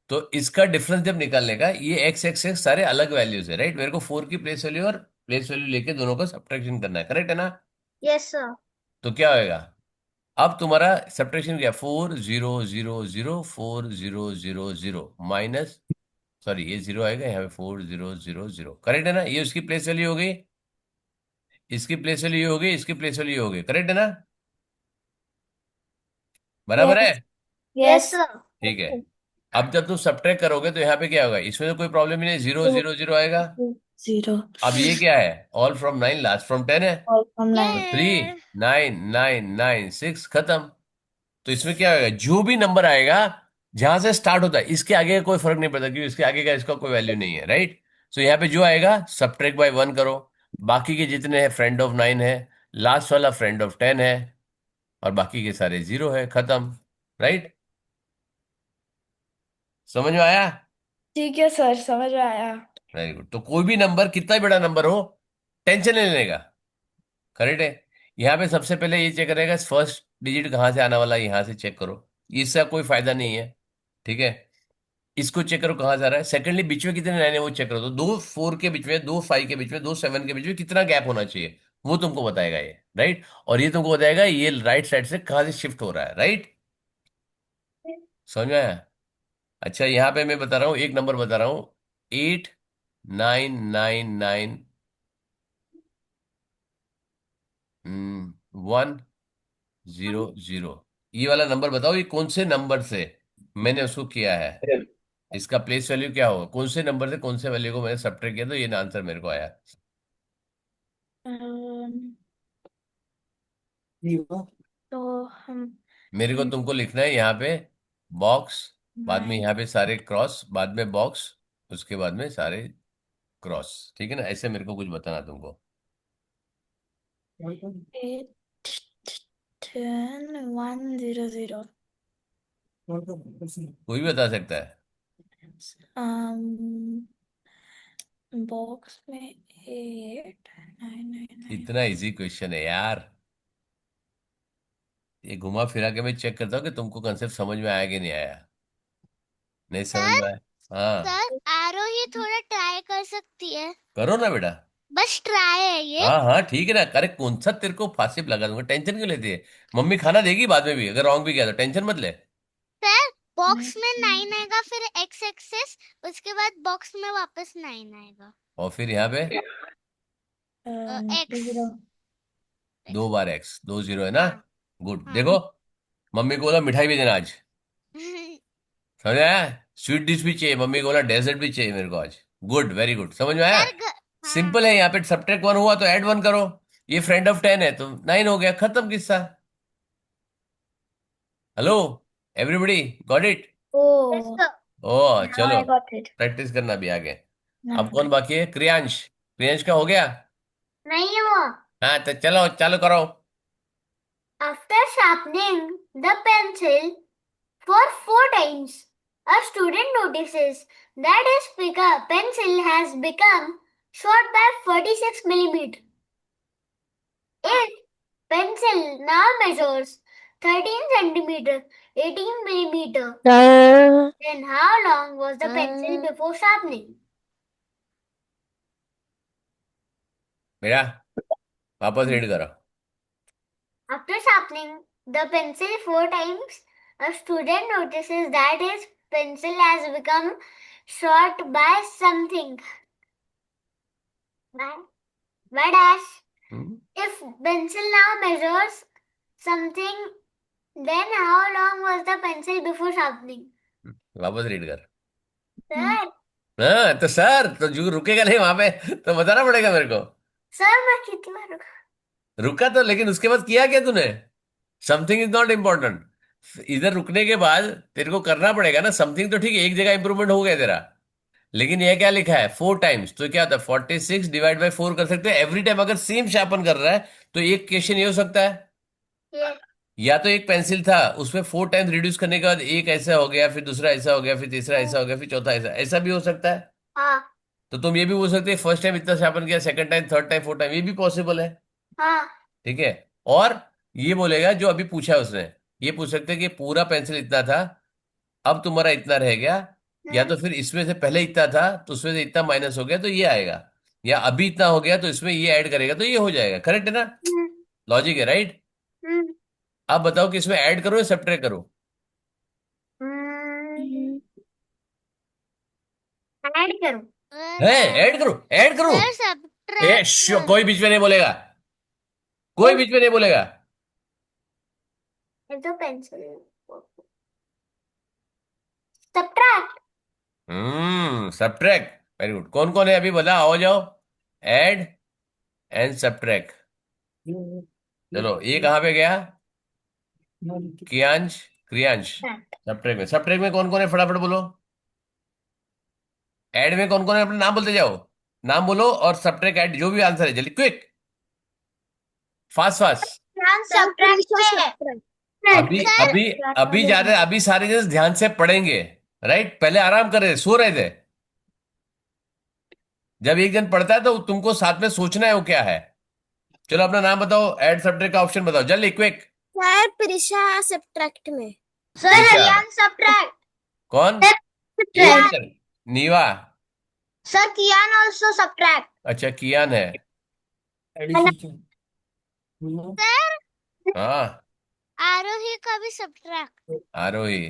तो इसका डिफरेंस जब निकालने का, ये x x x सारे अलग वैल्यूज है, राइट? मेरे को 4 की प्लेस वैल्यू और प्लेस वैल्यू लेके दोनों का सब्ट्रैक्शन करना है, करेक्ट है ना? Yes, sir. तो क्या होएगा? अब तुम्हारा सब्ट्रैक्शन क्या? 4000 4000 माइनस, सॉरी ये जीरो आएगा यहाँ पे, 4000, करेक्ट है ना? ये उसकी प्लेस वैल्यू हो गई, इसकी प्लेस वैल्यू ये हो गई, इसकी प्लेस वैल्यू ये हो गई, करेक्ट है ना? बराबर है? Yes. Yes, Yes. sir. ठीक है। अब जब तुम सब्ट्रैक्ट करोगे तो यहाँ पे क्या होगा? इसमें तो कोई प्रॉब्लम ही नहीं, 0 0 0 आएगा। 0. अब ये क्या है? ऑल फ्रॉम 9 लास्ट फ्रॉम 10 है, All from तो 9. 3 9 9 9 6 खत्म। तो इसमें क्या होगा? जो भी नंबर आएगा जहां से स्टार्ट होता है इसके आगे का कोई फर्क नहीं पड़ता, क्योंकि इसके आगे का इसका कोई वैल्यू नहीं है, राइट? सो यहाँ पे जो आएगा सब्ट्रैक्ट बाय 1 करो, बाकी के जितने हैं फ्रेंड ऑफ 9 है, लास्ट वाला फ्रेंड ऑफ 10 है, और बाकी के सारे 0 है, खत्म, राइट? समझ में आया? ठीक है सर, समझ में आया. Very good. तो कोई भी नंबर कितना ही बड़ा नंबर हो, टेंशन नहीं लेने का, करेक्ट है? यहाँ पे सबसे पहले ये चेक करेगा फर्स्ट डिजिट कहाँ से आने वाला है, यहाँ से चेक करो, इसका कोई फायदा नहीं है, ठीक है? इसको चेक करो कहाँ से आ रहा है। सेकंडली बीच में कितने लाइन है वो चेक करो, तो 2 4 के बीच में, 2 5 के बीच में, 2 7 के बीच में कितना गैप होना चाहिए, वो तुमको बताएगा ये, राइट? और ये तुमको बताएगा ये राइट साइड से कहाँ से शिफ्ट हो रहा है, राइट? समझ में आया? अच्छा यहाँ पे मैं बता रहा हूँ, एक नंबर बता रहा हूँ, 8999 100, ये वाला नंबर बताओ, ये कौन से नंबर से मैंने उसको किया है? इसका प्लेस वैल्यू क्या होगा? कौन से नंबर से कौन से वैल्यू को मैंने सब्ट्रैक्ट किया तो ये आंसर मेरे को आया? Um, तो हम मेरे को तुमको लिखना है यहाँ पे बॉक्स, बाद में 9 यहाँ पे सारे क्रॉस, बाद में बॉक्स, उसके बाद में सारे क्रॉस, ठीक है ना? ऐसे मेरे को कुछ बताना तुमको। 8 10 100. कोई भी बता सकता है। बॉक्स में 8 9 9 9. इतना इजी क्वेश्चन है यार, ये घुमा फिरा के मैं चेक करता हूँ कि तुमको कंसेप्ट समझ में आया कि नहीं आया। नहीं समझ सर में आया? हाँ, सर आरोही थोड़ा ट्राई कर सकती है, करो ना बेटा। बस ट्राई है ये। हाँ हाँ ठीक है ना, अरे कौन सा तेरे को फांसी पे लगा दूंगा, टेंशन क्यों लेती है? मम्मी खाना देगी बाद में भी, अगर रॉन्ग भी गया तो टेंशन मत ले। सर बॉक्स में 9 आएगा, फिर एक्स एक्सेस, उसके बाद बॉक्स में वापस 9 आएगा। और फिर यहाँ पे एक्स। 0. 2 बार x, 2 0 है ना? हाँ गुड। हाँ। देखो, मम्मी को बोला मिठाई भी देना आज, समझ आया? स्वीट डिश भी चाहिए, मम्मी को बोला डेजर्ट भी चाहिए मेरे को आज। गुड, वेरी गुड, समझ में आया? सर हाँ। सिंपल है, यहाँ पे सब्ट्रैक्ट 1 हुआ तो ऐड 1 करो। ये फ्रेंड ऑफ 10 है तो 9 हो गया, खत्म किस्सा। Hello everybody, got it? Yes, Oh, sir. Oh now चलो, I got it. प्रैक्टिस करना भी आगे। अब Now. कौन बाकी है? क्रियांश। क्रियांश का हो गया? नहीं हुआ. हाँ तो चलो चालू करो। After sharpening the pencil for 4 times, a student notices that his pencil has become short by 46 millimeter. If pencil now measures 13 centimeter, 18 millimeter, then how long was the pencil before sharpening? बेटा वापस read करो। After sharpening the pencil 4 times, a student notices that his pencil has become short by something. By dash. If pencil now measures something, then how long was the pencil before sharpening? वापस read कर। Sir, हाँ तो sir तो जो रुकेगा नहीं वहां पे, तो बताना पड़ेगा मेरे को। sir, मैं कितनी बार रुका? रुका तो, लेकिन उसके बाद किया क्या तूने? Something is not important. इधर रुकने के बाद तेरे को करना पड़ेगा ना समथिंग, तो ठीक है, एक जगह इंप्रूवमेंट हो गया तेरा। लेकिन ये क्या लिखा है? 4 टाइम्स, तो क्या होता है? 46 डिवाइड बाई 4 कर सकते हैं एवरी टाइम। अगर सेम शार्पन कर रहा है तो एक क्वेश्चन ये हो सकता है, Yes. या तो एक पेंसिल था उसमें 4 टाइम्स रिड्यूस करने के बाद एक ऐसा हो गया, फिर दूसरा ऐसा हो गया, फिर तीसरा ऐसा हो गया, फिर चौथा ऐसा, ऐसा भी हो सकता है। हाँ. तो तुम ये भी बोल सकते हैं फर्स्ट टाइम इतना शार्पन किया, second time, third time, fourth time, ये भी पॉसिबल है। हाँ. ठीक है। और ये बोलेगा जो अभी पूछा है उसने, ये पूछ सकते हैं कि पूरा पेंसिल इतना था, अब तुम्हारा इतना रह गया, या तो फिर इसमें से पहले इतना था तो उसमें से इतना माइनस हो गया तो ये आएगा, या अभी इतना हो गया तो इसमें ये ऐड करेगा तो ये हो जाएगा। करेक्ट है ना? लॉजिक है, राइट? अब बताओ कि इसमें ऐड करो या सब्ट्रैक्ट करो? ऐड करो. है, ऐड करो, ऐड करो। Sir subtract. कोई बीच में नहीं बोलेगा, कोई बीच में नहीं बोलेगा। ये तो pencil. Subtract. Subtract, very good. कौन कौन है अभी बोला? आओ जाओ। Add and subtract. चलो ये कहाँ पे गया? कियांश, क्रियांश। सब्ट्रैक्ट में कौन कौन है फटाफट बोलो। ऐड में कौन कौन है? अपना नाम बोलते जाओ, नाम बोलो, और सब्ट्रैक्ट ऐड जो भी आंसर है जल्दी, क्विक, फास्ट फास्ट। सब्ट्रैक्ट. अभी अभी अभी जा रहे, अभी सारे जन ध्यान से पढ़ेंगे, राइट? पहले आराम कर रहे थे, सो रहे थे। जब एक जन पढ़ता है तो तुमको साथ में सोचना है वो क्या है। चलो अपना नाम बताओ, ऐड सब्ट्रैक्ट का ऑप्शन बताओ जल्दी, क्विक। सर प्रिशा सब्ट्रैक्ट में. सर प्रिशा। रियान सब्ट्रैक्ट. कौन? सब्ट्रैक्ट. नीवा। सर कियान आल्सो सब्ट्रैक्ट. अच्छा कियान है। सर हाँ, आरोही का भी सब्ट्रैक्ट। आरोही।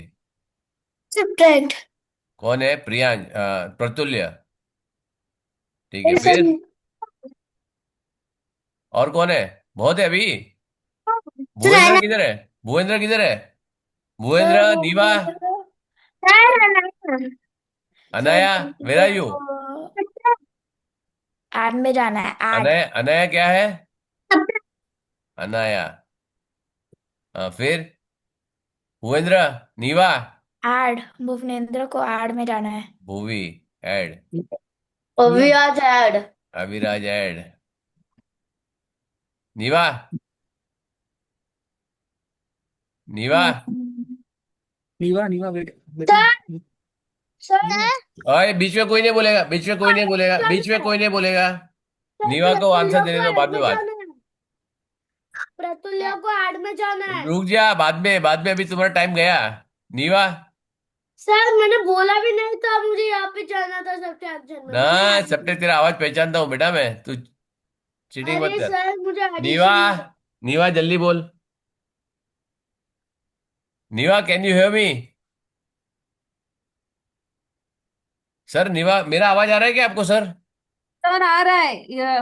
सब्ट्रैक्ट. कौन है? प्रियांश, प्रतुल्य। ठीक है, फिर और कौन है? बहुत है अभी। भुवेंद्र किधर है? भुवेंद्र किधर है? Bhuvendra, Neeva, Anaya, where are you? Add में जाना है. ऐड. अनाया, अनाया क्या है? अनाया। फिर भुवेंद्र, नीवा, ऐड. भुवनेंद्र को ऐड में जाना है. भुवी, ऐड, अभी आज add. Aviraj, add, Neeva, Neeva. Neeva Neeva wait sir ओए बीच में कोई नहीं बोलेगा, बीच में कोई नहीं बोलेगा, बीच में कोई नहीं बोलेगा। नीवा को आंसर देने दो, बाद में बात। प्रतुल्य को ऐड में जाना है. रुक जा, बाद में, बाद में, अभी तुम्हारा टाइम गया। नीवा सर मैंने बोला भी नहीं था, मुझे यहाँ पे जाना था सब्ट्रैक्शन में. ना, सबने तेरा आवाज पहचानता हूँ बेटा मैं, तू चीटिंग मत अरे कर। सर मुझे नीवा, addition. नीवा जल्दी बोल। Neeva can you hear me? Sir Neeva, मेरा आवाज आ रहा है क्या आपको सर? सर आ रहा है, ये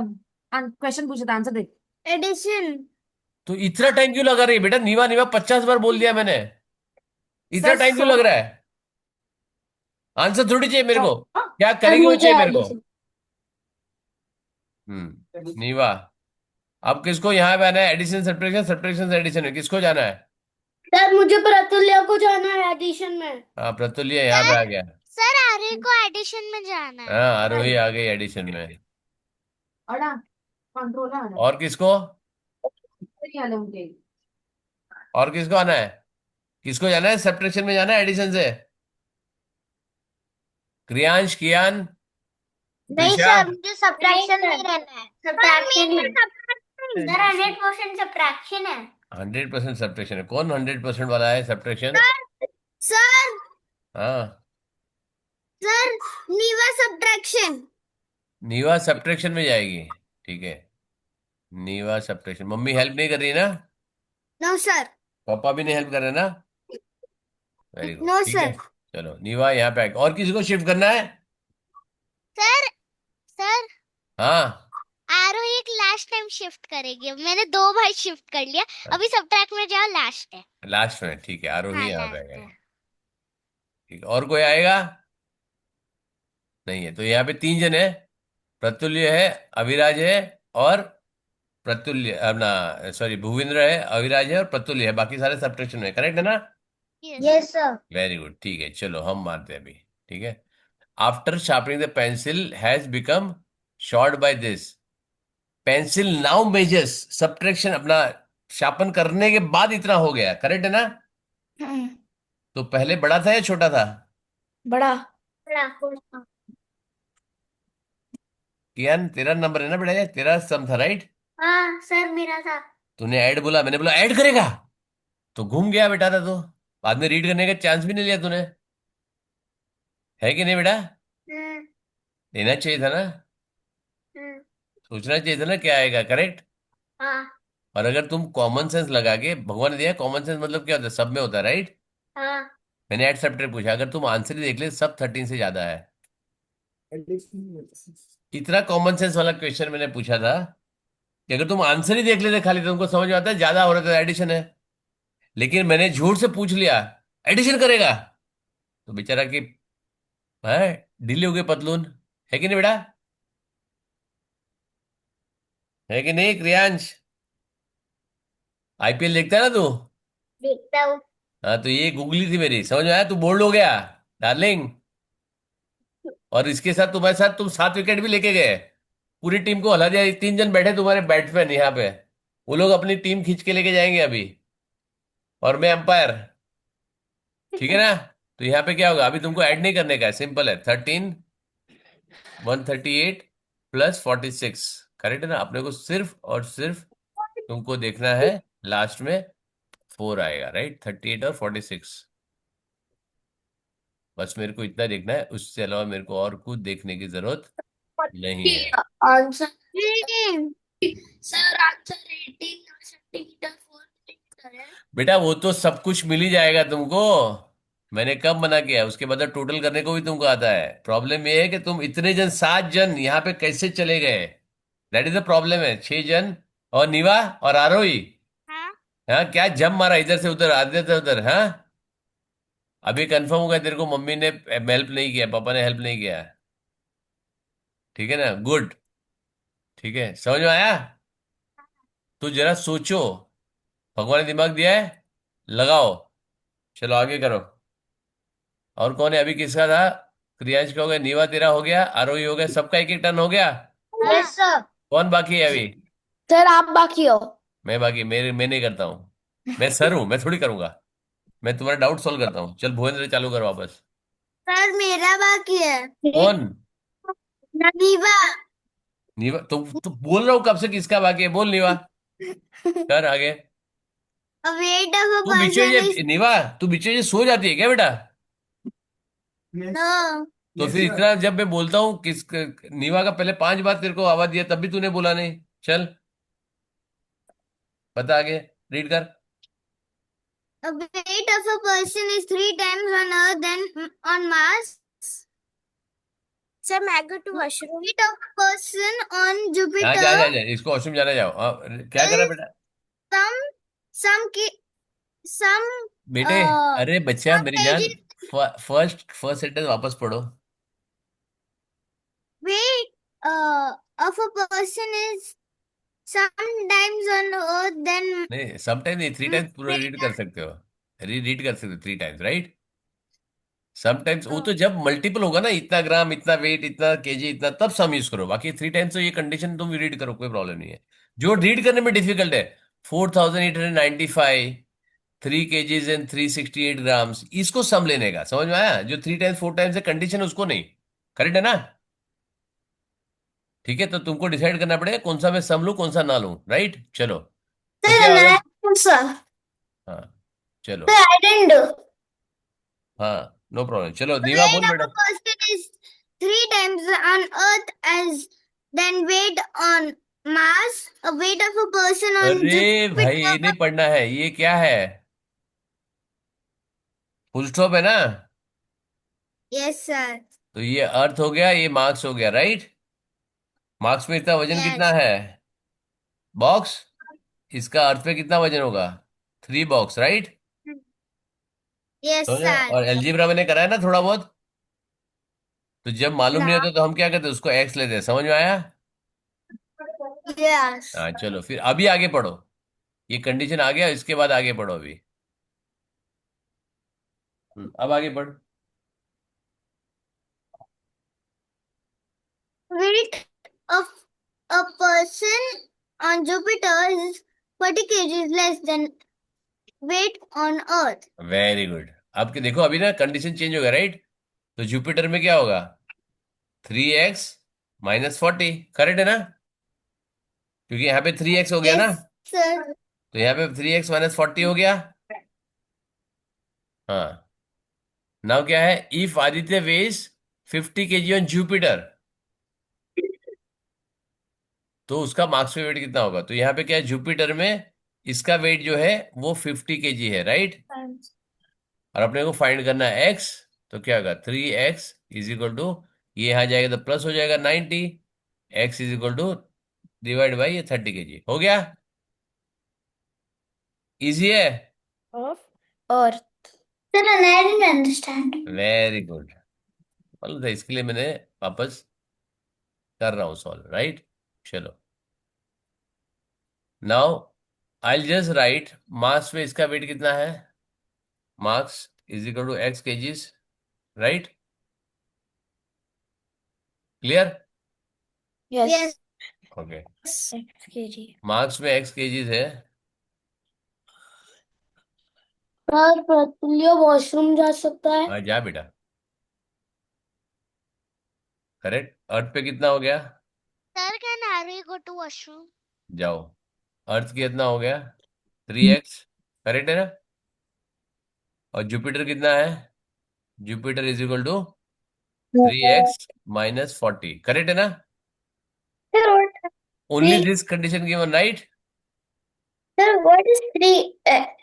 क्वेश्चन पूछे था, आंसर दे। एडिशन। तो इतना टाइम क्यों लगा रही है बेटा? नीवा नीवा 50 बार बोल दिया मैंने, इतना सर टाइम क्यों लग रहा है? आंसर थोड़ी चाहिए मेरे को, हाँ, क्या सर करेंगे वो मुझे चाहिए मेरे को। एडिशन। नीवा, अब किसको यहाँ पे आना है? एडिशन सब्ट्रैक्शन, सब्ट्रैक्शन से एडिशन में किसको जाना है? सर मुझे प्रतुल्य को जाना है एडिशन में। हाँ प्रतुल्य यहाँ पे आ गया। सर आर्य को एडिशन में जाना है। हाँ आरोही आ गई एडिशन में। अड़ा कंट्रोल है अड़ा, और किसको, नहीं आले मुझे। और किसको आना है? किसको जाना है? सब्ट्रैक्शन में जाना है एडिशन से? क्रियांश, कियान, नहीं त्रिशा? सर, मुझे सब्ट्रैक्शन में रहना है। सब्ट्रैक्शन ही। सर 100% सब्ट्रैक्शन है। 100% सब्ट्रैक्शन है? कौन 100% वाला है सब्ट्रैक्शन? सर हाँ सर नीवा सब्ट्रैक्शन। नीवा सब्ट्रैक्शन में जाएगी, ठीक है। नीवा सब्ट्रैक्शन, मम्मी हेल्प नहीं कर रही ना? No sir. पापा भी नहीं हेल्प कर रहे ना? वेरी गुड, नो ठीक है। सर। चलो नीवा यहाँ पे और किसी को शिफ्ट करना है? सर सर हाँ आरोही एक लास्ट टाइम शिफ्ट करेगी। मैंने 2 बार शिफ्ट कर लिया। अभी सब्ट्रैक्ट में जाओ, लास्ट है। लास्ट में, ठीक है। आरोही हाँ यहाँ पे आ लास्ट गए, है। ठीक है। और कोई आएगा? नहीं है, तो यहाँ पे 3 जन है। प्रतुल्य है, अविराज है, और प्रतुल्य अपना सॉरी भूविंद्र है, अविराज है और प्रतुल्य है। बाकी सारे सब्ट्रैक्शन में, करेक्ट है ना? Yes sir. वेरी गुड, ठीक है। चलो हम मारते हैं अभी, ठीक है। After sharpening the pencil has become short by this, pencil now measures subtraction, अपना शार्पन करने के बाद इतना हो गया, करेक्ट है ना? तो पहले बड़ा था या छोटा था? बड़ा। कियान तेरा नंबर है ना बेटा, ये तेरा सम था, राइट? हाँ सर मेरा था। तूने ऐड बोला, मैंने बोला ऐड करेगा, तो घूम गया बेटा था। तो बाद में रीड करने का चांस भी नहीं लिया तूने, है कि नहीं बेटा? हम्म लेना चाहिए था ना, हम्म सोचना चाहिए था ना क्या आएगा, करेक्ट? हाँ और अगर तुम कॉमन सेंस लगा के, भगवान ने दिया कॉमन सेंस, मतलब क्या होता है? सब में होता है, राइट? हाँ। मैंने ऐड सब्ट्रैक्ट पूछा, अगर तुम आंसर ही देख ले, सब 13 से ज्यादा है। इतना कॉमन सेंस वाला क्वेश्चन मैंने पूछा था कि अगर तुम आंसर ही देख लेते खाली, तो तुमको समझ में आता है ज्यादा हो रहा था, एडिशन है। लेकिन मैंने झूठ से पूछ लिया एडिशन करेगा, तो बेचारा की है ढीली हो गई पतलून, है कि नहीं बेटा? है कि नहीं क्रियांश? आईपीएल देखता है ना तू? देखता हूँ। हाँ, तो ये गूगली थी मेरी, समझ में आया? तू बोल्ड हो गया डार्लिंग, और इसके साथ तुम्हारे साथ तुम 7 विकेट भी लेके गए, पूरी टीम को हला दिया। 3 जन बैठे तुम्हारे बैट्समैन यहाँ पे, वो लोग अपनी टीम खींच के लेके जाएंगे अभी, और मैं अंपायर, ठीक है ना? तो यहाँ पे क्या होगा, अभी तुमको ऐड नहीं करने का है, सिंपल है। 138 प्लस 46, करेक्ट है ना? अपने को सिर्फ और सिर्फ तुमको देखना है लास्ट में 4 आएगा, राइट? 38 और 46, बस मेरे को इतना देखना है, उससे अलावा मेरे को और कुछ देखने की जरूरत नहीं है। आंसर हम्म सर आंसर 18 सेंटीमीटर 4 है। बेटा वो तो सब कुछ मिल ही जाएगा तुमको, मैंने कब मना किया? उसके बाद टोटल करने को भी तुमको आता है। प्रॉब्लम ये है कि तुम इतने जन, 7 जन यहाँ पे कैसे चले गए, दैट इज द प्रॉब्लम है। 6 जन और नीवा और आरोही, हाँ हाँ क्या जम मारा इधर से उधर, आधे से उधर, हाँ। अभी कंफर्म हो गया तेरे को, मम्मी ने हेल्प नहीं किया, पापा ने हेल्प नहीं किया, ठीक है ना? गुड, ठीक है, समझ में आया? तो जरा सोचो, भगवान ने दिमाग दिया है, लगाओ। चलो आगे करो। और कौन है अभी, किसका था? क्रियांश का हो गया, नीवा तेरा हो गया, आरोही हो गया, सबका एक एक टर्न हो गया। Yes sir. कौन बाकी है अभी? सर आप बाकी हो। मैं बाकी, मैं नहीं करता हूँ, मैं सर हूँ, मैं थोड़ी करूंगा। मैं तुम्हारा डाउट सॉल्व करता हूँ। चल भुवनेंद्र चालू कर वापस। सर मेरा बाकी है। कौन? नीवा। नीवा? तो बोल रहा हूँ कब से किसका बाकी है, बोल नीवा, कर आगे। A weight of a तू बीच में person is नीवा, तू बीच में सो जाती है क्या बेटा? no. तो फिर इतना जब मैं बोलता हूँ किस, नीवा का पहले 5 बार तेरे को आवाज दिया, तब भी तूने बोला नहीं। चल बता आगे, रीड कर। A weight of a person is 3 times on Earth than on Mars. Sir, may I go to washroom? Weight of person on हाँ, Jupiter जा इसको वॉशरूम जाने जाओ। क्या कर रहा है बेटा? some some बेटे, अरे बच्चा some मेरी जान, kg फर्स्ट सेंटेंस वापस पढ़ो। weight of a person is sometimes on earth then नहीं, समटाइम्स नहीं, 3 टाइम्स पूरा रीड कर सकते हो, रीड कर सकते हो 3 टाइम्स, राइट। समटाइम्स वो तो जब मल्टीपल होगा ना, इतना ग्राम, इतना वेट, इतना केजी, इतना, तब सम यूज करो। बाकी 3 टाइम्स तो ये कंडीशन तुम रीड करो, कोई प्रॉब्लम नहीं है। जो रीड करने में डिफिकल्ट है, 4,895, 3 kgs and 368 grams, इसको सम लेने का, समझ में आया? जो 3 टाइम्स 4 टाइम्स है कंडीशन, उसको नहीं। करेक्ट है ना? ठीक है, तो तुमको डिसाइड करना पड़ेगा कौन सा मैं सम लूं, कौन सा ना लूं, राइट। चलो, तो क्या होगा? sir. हाँ, चलो, Sir, I didn't do. हाँ, नो प्रॉब्लम। चलो the नीवा weight बोल of बेटा। a person is 3 times on earth as then weight on Mars. A weight of a person on अरे भाई, ये Jupiter. नहीं पढ़ना है, ये क्या है? फुल स्टॉप है ना? Yes, sir. तो ये अर्थ हो गया, ये मार्क्स हो गया, राइट। मार्क्स में इतना वजन कितना Yes. है? बॉक्स। इसका अर्थ पे कितना वजन होगा? 3 बॉक्स, राइट। Yes, समझ में? sir. और एलजीब्रा मैंने कराया ना थोड़ा बहुत, तो जब मालूम नहीं Yeah. होता तो हम क्या करते हैं, उसको एक्स लेते हैं। समझ में आया? Yes. हाँ, चलो फिर अभी आगे पढ़ो। ये कंडीशन आ गया, इसके बाद आगे पढ़ो अभी। अब आगे पढ़। Weight of a person on Jupiter is 40 kgs less than weight on Earth. Very good. अब के देखो, अभी ना कंडीशन चेंज हो गया, राइट। तो जुपिटर में क्या होगा? 3x - 40, करेक्ट है ना? क्योंकि यहाँ पे 3x हो गया ना, Yes, sir. तो यहाँ पे 3x - 40 हो गया। हाँ, नाउ क्या है? If Aditya weighs 50 kg on Jupiter, तो उसका मार्क्स में वेट कितना होगा? तो यहाँ पे क्या है, जुपिटर में इसका वेट जो है वो 50 kg है, राइट। और अपने को फाइंड करना है एक्स, तो क्या होगा? 3x ये यहाँ जाएगा तो प्लस हो जाएगा 90, x डिवाइड बाई ये 30 kg हो गया। इजी है। Of Earth. Sir, I didn't understand. Very good. मतलब था, इसके लिए मैंने वापस कर रहा हूँ सॉल्व, राइट। चलो, नाउ आई जस्ट राइट मास में इसका वेट कितना है, marks x kgs, right. Clear? Yes. Yes. Okay, 6 kg. Marks में x kgs है। सर, प्रतुल्य वॉशरूम जा सकता है? हाँ, जा बेटा। करेक्ट। अर्थ पे कितना हो गया? Sir, can Harry go to washroom? जाओ। अर्थ कितना हो गया? 3x, करेक्ट है ना? और जुपिटर कितना है? जुपिटर (3x - 40), करेक्ट है ना? Sir, what? Only Three. This condition given, right. Sir, what is 3?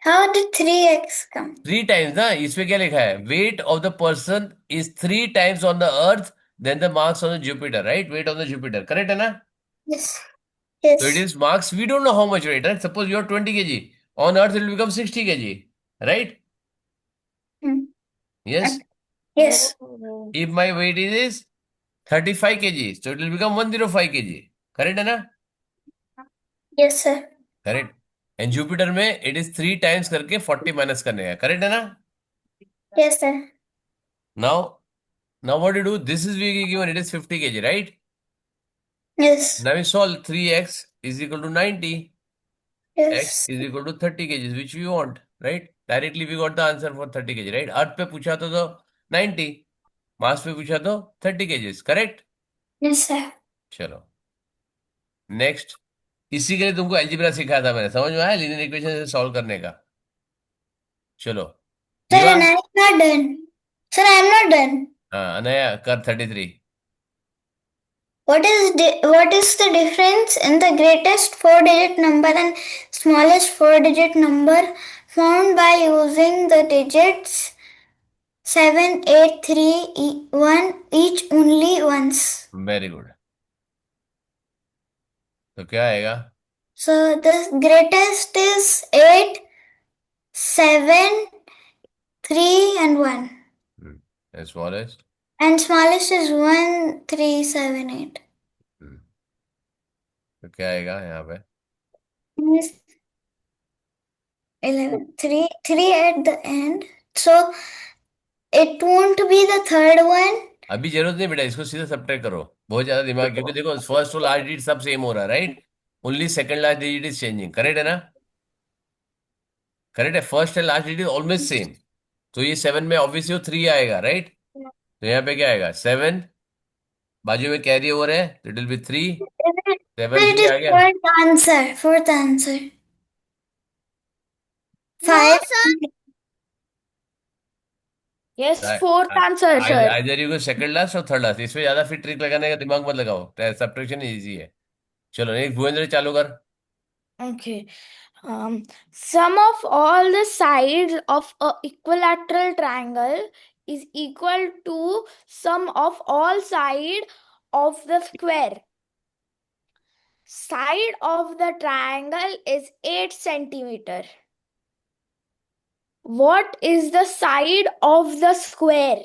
How did 3x come? 3 times ना, इसमें क्या लिखा है? Weight of the person is 3 times on the earth then the marks on the Jupiter, right. Weight on the Jupiter, correct है ना? Yes. So it Yes. is marks. We don't know how much weight, right? Suppose you are 20 kg. On Earth, it will become 60 kg, right? Hmm. Yes. Yes. Oh. If my weight is 35 kg, so it will become 105 kg. Correct है ना? Yes, sir. Correct. And Jupiter में it is 3 times करके 40 minus करने का, correct है ना? Yes, sir. Now what do you do? This is given, it is 50 kg, right? Yes. Now we solve 3x = 90. X Yes. = 30 kgs, which we want, right? Directly we got the answer for 30 kg, right? अर्थ पे पूछा तो 90, मास पे पूछा तो 30 kgs, correct. Yes, sir. चलो next. इसी के लिए तुमको अलजेब्रा सिखाया था मैंने, समझ में आया? लीनियर इक्वेशन से सॉल्व करने का। चलो Sir, Niva. and I am not done. Sir, I am not done. हाँ, अनया कर 33। What is the difference in the greatest 4-digit number and smallest 4-digit number found by using the digits 7, 8, 3, 1 each only once. Very good. तो क्या आएगा? So the greatest is 8, 7, 3 and 1. Smallest? And smallest is 1, 3, 7, 8. तो क्या आएगा यहाँ पे? Yes. 11, 3 at the end. So it won't be the third one. अभी जरूरत नहीं बेटा, इसको सीधा सब्ट्रैक्ट करो, बहुत ज्यादा दिमाग, क्योंकि देखो फर्स्ट और लास्ट डिजिट सब सेम हो रहा है, right? Only second last digit is changing, correct है ना? करेक्ट है, first and last digit almost same. तो ये 7 में ऑब्वियसली वो 3 आएगा, राइट? तो यहाँ पे क्या आएगा? 7, बाजू में कैरी ओवर है तो it will be 3, Sir, 7 it 3 is आ गया। fourth answer. Fourth answer. No, 5. sir. Yes, fourth answer, sir. Either you go second last और थर्ड लास्ट, इसमें ज्यादा फिर ट्रिक लगाने का दिमाग मत लगाओ, सब्ट्रैक्शन इजी है। चलो नेक्स्ट भुवेंद्र चालू कर। Okay. Sum of all the sides of a equilateral triangle is equal to sum of all side of the square. Side of the triangle is 8 centimeter. What is the side of the square?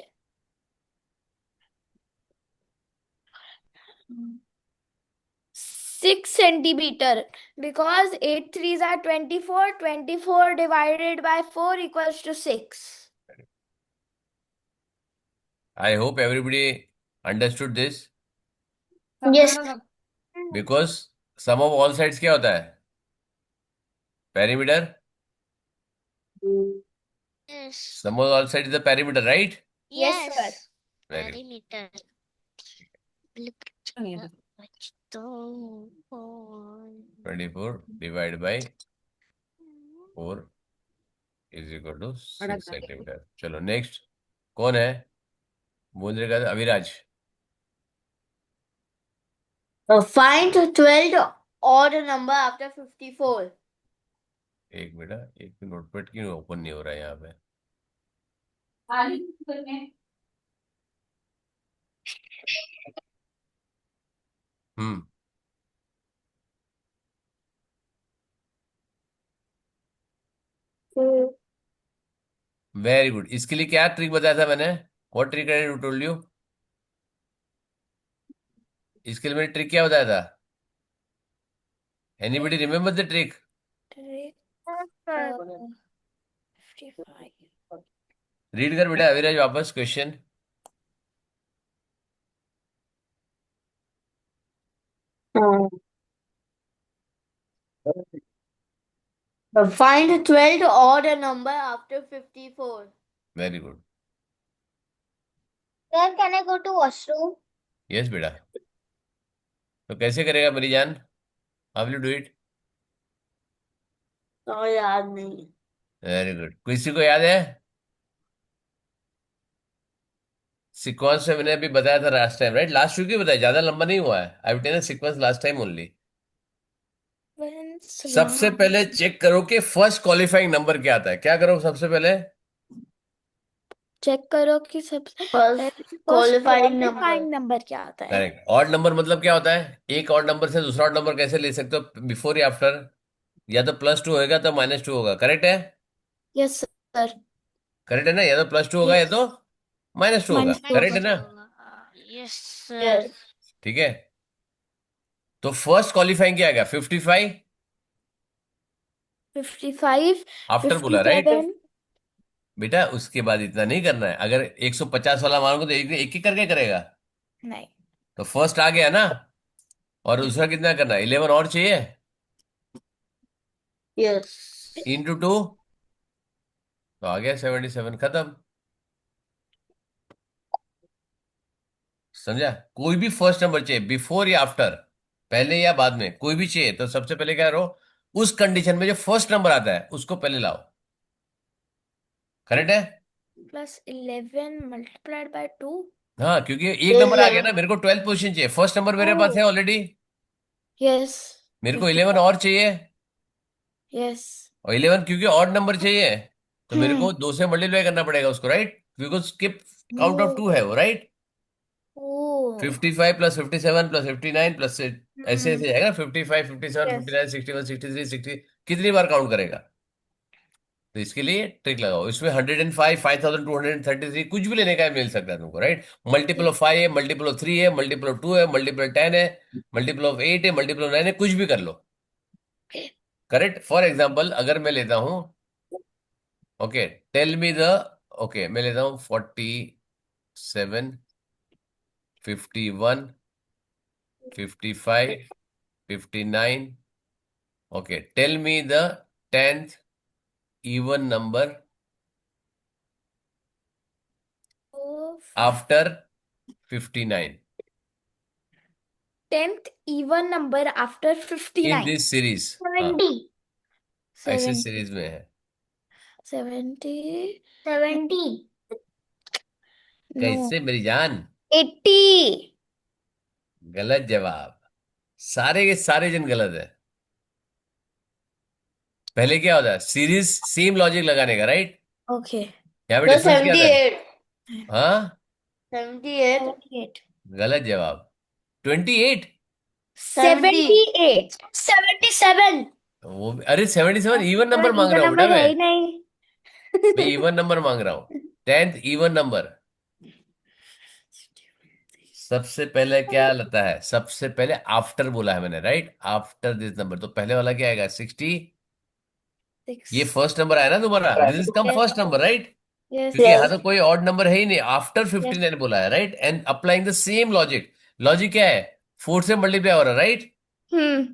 Hmm. 6 centimeter, because 8 threes are 24. 24 divided by 4 equals to 6. I hope everybody understood this, Yes. because sum of all sides क्या होता है? Perimeter. Yes. Sum of all sides is the perimeter, right? Yes, sir. Very good. Perimeter. नहीं 24 divided by 4 is equal to 6 centimetre. चलो next, कौन है? भुवेंद्र का Aviraj. Find 12 odd number after 54. एक minute, एक नोटपैड क्यों ओपन नहीं हो रहा है यहाँ पे? हम्म वेरी गुड। इसके लिए क्या ट्रिक बताया था मैंने? What trick I told you? इसके लिए मैंने ट्रिक क्या बताया था? Anybody remember the trick? 55. Read कर बेटा अविराज वापस question. Find 12 odd number after 54. Very good. Sir, can I go to washroom? Yes बेटा। तो कैसे करेगा मेरी जान? How will you do it? तो याद नहीं। Very good. किसी को याद है? सीक्वेंस में मैंने अभी बताया था last time, right? Last week ही बताया, ज्यादा लंबा नहीं हुआ है। I will tell sequence last time only. सबसे पहले चेक करो कि फर्स्ट क्वालिफाइंग नंबर क्या आता है। क्या करो सबसे पहले? चेक करो कि सबसे क्वालिफाइंग नंबर क्या आता है। करेक्ट। ऑड नंबर मतलब क्या होता है? एक ऑड नंबर से दूसरा ऑड नंबर कैसे ले सकते हो? बिफोर या आफ्टर? या तो +2 होगा तो -2 होगा, करेक्ट है? Yes sir. करेक्ट है ना? या तो +2 होगा या तो -2 होगा, करेक्ट है ना? Yes, sir. ठीक है। तो फर्स्ट क्वालिफाइंग क्या आएगा? 55 55, आफ्टर बोला, राइट? 57. बेटा उसके बाद इतना नहीं करना है। अगर 150 वाला मारोगे तो एक एक करके करेगा। नहीं। तो फर्स्ट आ गया ना, और दूसरा कितना करना है? 11 और चाहिए, यस इंटू 2, तो आ गया 77, खत्म। समझा? कोई भी फर्स्ट नंबर चाहिए, बिफोर या आफ्टर, पहले या बाद में, कोई भी चाहिए, तो सबसे पहले क्या करो? उस कंडीशन में जो फर्स्ट नंबर आता है उसको पहले लाओ, करेक्ट है? +11 multiplied by 2. हाँ, क्योंकि एक नंबर आ गया ना, मेरे को 12th पोजीशन चाहिए, फर्स्ट नंबर मेरे पास है ऑलरेडी। यस। मेरे को 11 और चाहिए, यस। और 11 क्योंकि ऑड नंबर चाहिए, तो मेरे को 2 से मल्टीप्लाई करना पड़ेगा उसको, right? Because skip count of 2 है वो, right? Oh. 55 plus 57 plus 59 plus ऐसे ऐसे जाएगा, 55 57 Yes. 59 61 63 60, कितनी बार काउंट करेगा? तो इसके लिए ट्रिक लगाओ, इसमें 105 5233 कुछ भी लेने का मिल सकता है तुमको, राइट? मल्टीपल ऑफ 5 है, मल्टीपल ऑफ 3 है, मल्टीपल ऑफ 2 है, मल्टीपल 10 है, मल्टीपल ऑफ 8 है, मल्टीपल ऑफ 9 है, कुछ भी कर लो, करेक्ट? फॉर एग्जाम्पल अगर मैं लेता हूं, okay, tell me the, okay मैं लेता हूं 47 51 55 59, okay, tell me the 10th even number Oh, after 59 10th even number after in 59. this series. हाँ, 70. ऐसे 70. सीरीज में है। 70. 70. No. कैसे मेरी जान? 80. गलत जवाब, सारे के सारे जन गलत है। पहले क्या होता है, सीरीज सेम लॉजिक लगाने का, राइट? Okay. यहाँ पे The डिफरेंस क्या था? 78. हाँ, 78. 78. गलत जवाब, 28। 78. 77. वो अरे 77 इवन नंबर मांग Even रहा हूँ बेटा number है मैं ही नहीं. इवन नंबर मांग रहा हूँ, 10th इवन नंबर। सबसे पहले क्या लगता है, सबसे पहले आफ्टर बोला है मैंने, राइट? आफ्टर दिस नंबर, तो पहले वाला क्या आएगा, 60। ये 6. फर्स्ट नंबर आया ना तुम्हारा, this is come Yes. First number, right? Yes. क्योंकि यहाँ तो कोई ऑड नंबर है ही नहीं, आफ्टर Yes. 59 बोला है, right? And applying the same logic. Logic क्या है, 4 से मल्टीप्लाई हो रहा है, राइट? Hmm.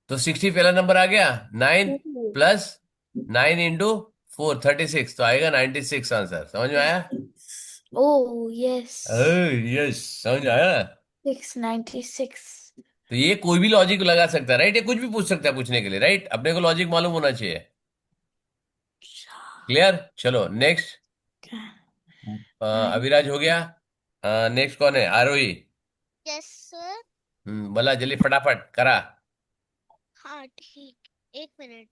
तो 60 पहला नंबर आ गया, 9 Hmm. प्लस 9 इंटू 4 36, तो आएगा 96 आंसर। समझ में आया? Oh, yes. यस, समझ में आया? 696. तो ये कोई भी लॉजिक लगा सकता है, राइट? ये कुछ भी पूछ सकता है पूछने के लिए, राइट? अपने को लॉजिक मालूम होना चाहिए। क्लियर? चलो नेक्स्ट। अविराज हो गया। नेक्स्ट कौन है, आरोही? Yes sir. बोला जल्दी फटाफट करा। हाँ ठीक, एक मिनट।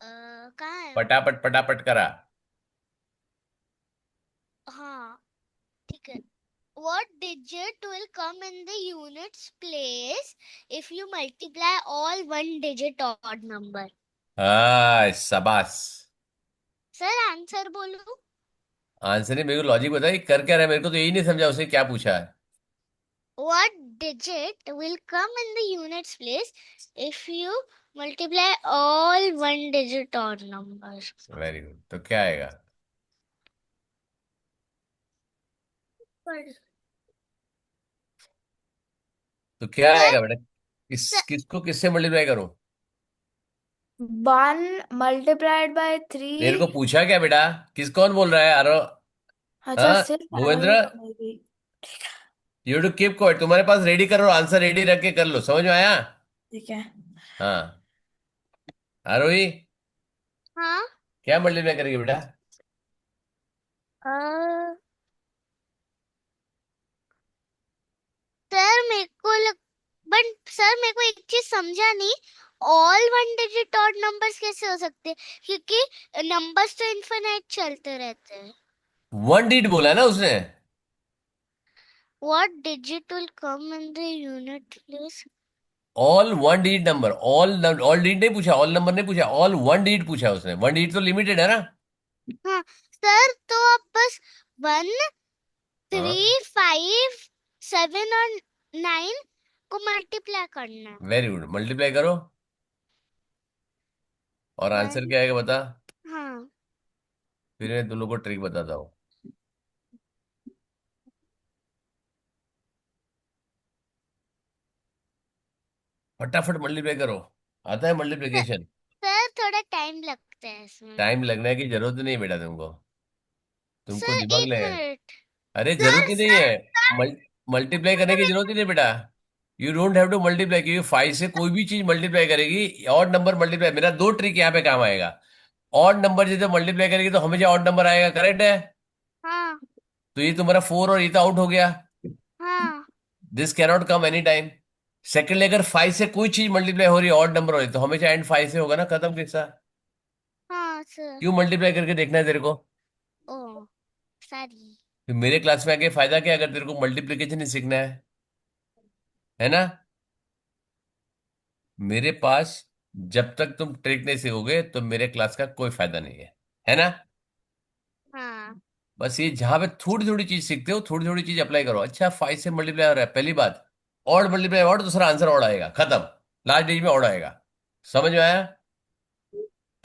कहाँ है वो? फटाफट फटाफट करा। हाँ ठीक है। What digit will come in the units place if you multiply all one digit odd number? हाँ, शाबाश। सर आंसर बोलूं? आंसर नहीं, मेरे को लॉजिक बताइए, कर क्या रहा है, मेरे को तो यही नहीं समझा उसने क्या पूछा है। What digit will come in the units place if you multiply all one digit odd numbers? Very good, तो क्या आएगा? तो क्या सर आएगा बेटा, किसको किससे मल्टीप्लाई करूं? 1 multiplied by 3. तेरे को पूछा क्या बेटा, कौन बोल रहा है? आरो, अच्छा, हाँ, सिर्फ Bhupendra, arrow maybe. You to keep quiet, तुम्हारे पास रेडी करो, आंसर रेडी रख के कर लो। समझ में आया? ठीक है. हाँ, आरोही हाँ क्या मल्टीप्लाई करेगी बेटा? सर मेरे को बट सर मेरे को एक चीज समझा नहीं, all one digit odd numbers कैसे हो सकते हैं, क्योंकि नंबर्स तो इनफिनाइट चलते रहते हैं। वन डिजिट बोला है ना उसने। What digit will come in the unit place? All one digit number, all digit नहीं पूछा, ऑल नंबर नहीं पूछा, ऑल वन डिजिट पूछा उसने। वन डिजिट तो लिमिटेड है ना। हाँ सर, तो अब बस 1 हाँ, 3 5 7 और 9 को मल्टीप्लाई करना है। वेरी गुड, मल्टीप्लाई करो और आंसर One- क्या आएगा बता। हाँ फिर मैं तुम लोग को ट्रिक बताता हूँ। फटाफट मल्टीप्लाई करो, आता है मल्टीप्लिकेशन। सर थोड़ा टाइम लगता है इसमें। टाइम लगने की जरूरत नहीं है बेटा तुमको, तुमको सर दिमाग एक लगे। मिनट। अरे जरूरत सर ही नहीं सर है, मल्टीप्लाई करने की जरूरत ही नहीं बेटा। You don't have to multiply, क्योंकि 5 से कोई भी चीज मल्टीप्लाई करेगी, ऑड नंबर मल्टीप्लाई, मेरा दो ट्रिक यहाँ पे काम आएगा। ऑड नंबर जैसे मल्टीप्लाई करेगी तो हमेशा ऑड नंबर आएगा, करेक्ट है? हाँ तो ये तुम्हारा 4 और ये तो आउट हो गया, हाँ this cannot come any time. Secondly अगर 5 से कोई चीज मल्टीप्लाई हो रही है, ऑड नंबर हो रही है, तो हमेशा एंड 5 से होगा ना, खत्म किस्सा। हाँ सर। क्यों मल्टीप्लाई करके देखना है तेरे को? ओ सॉरी। फिर मेरे क्लास में आके फायदा क्या अगर तेरे को मल्टीप्लिकेशन ही सीखना है ना? मेरे पास जब तक तुम ट्रिक नहीं सीखोगे तो मेरे क्लास का कोई फायदा नहीं है ना? हाँ। बस ये जहां पे थोड़ी थोड़ी चीज सीखते हो थोड़ी थोड़ी चीज अप्लाई करो। अच्छा 5 से मल्टीप्लाई हो रहा है, पहली बात। और मल्टीप्लाई और दूसरा आंसर और आएगा, खत्म। लास्ट डिजिट में और आएगा। समझ में आया?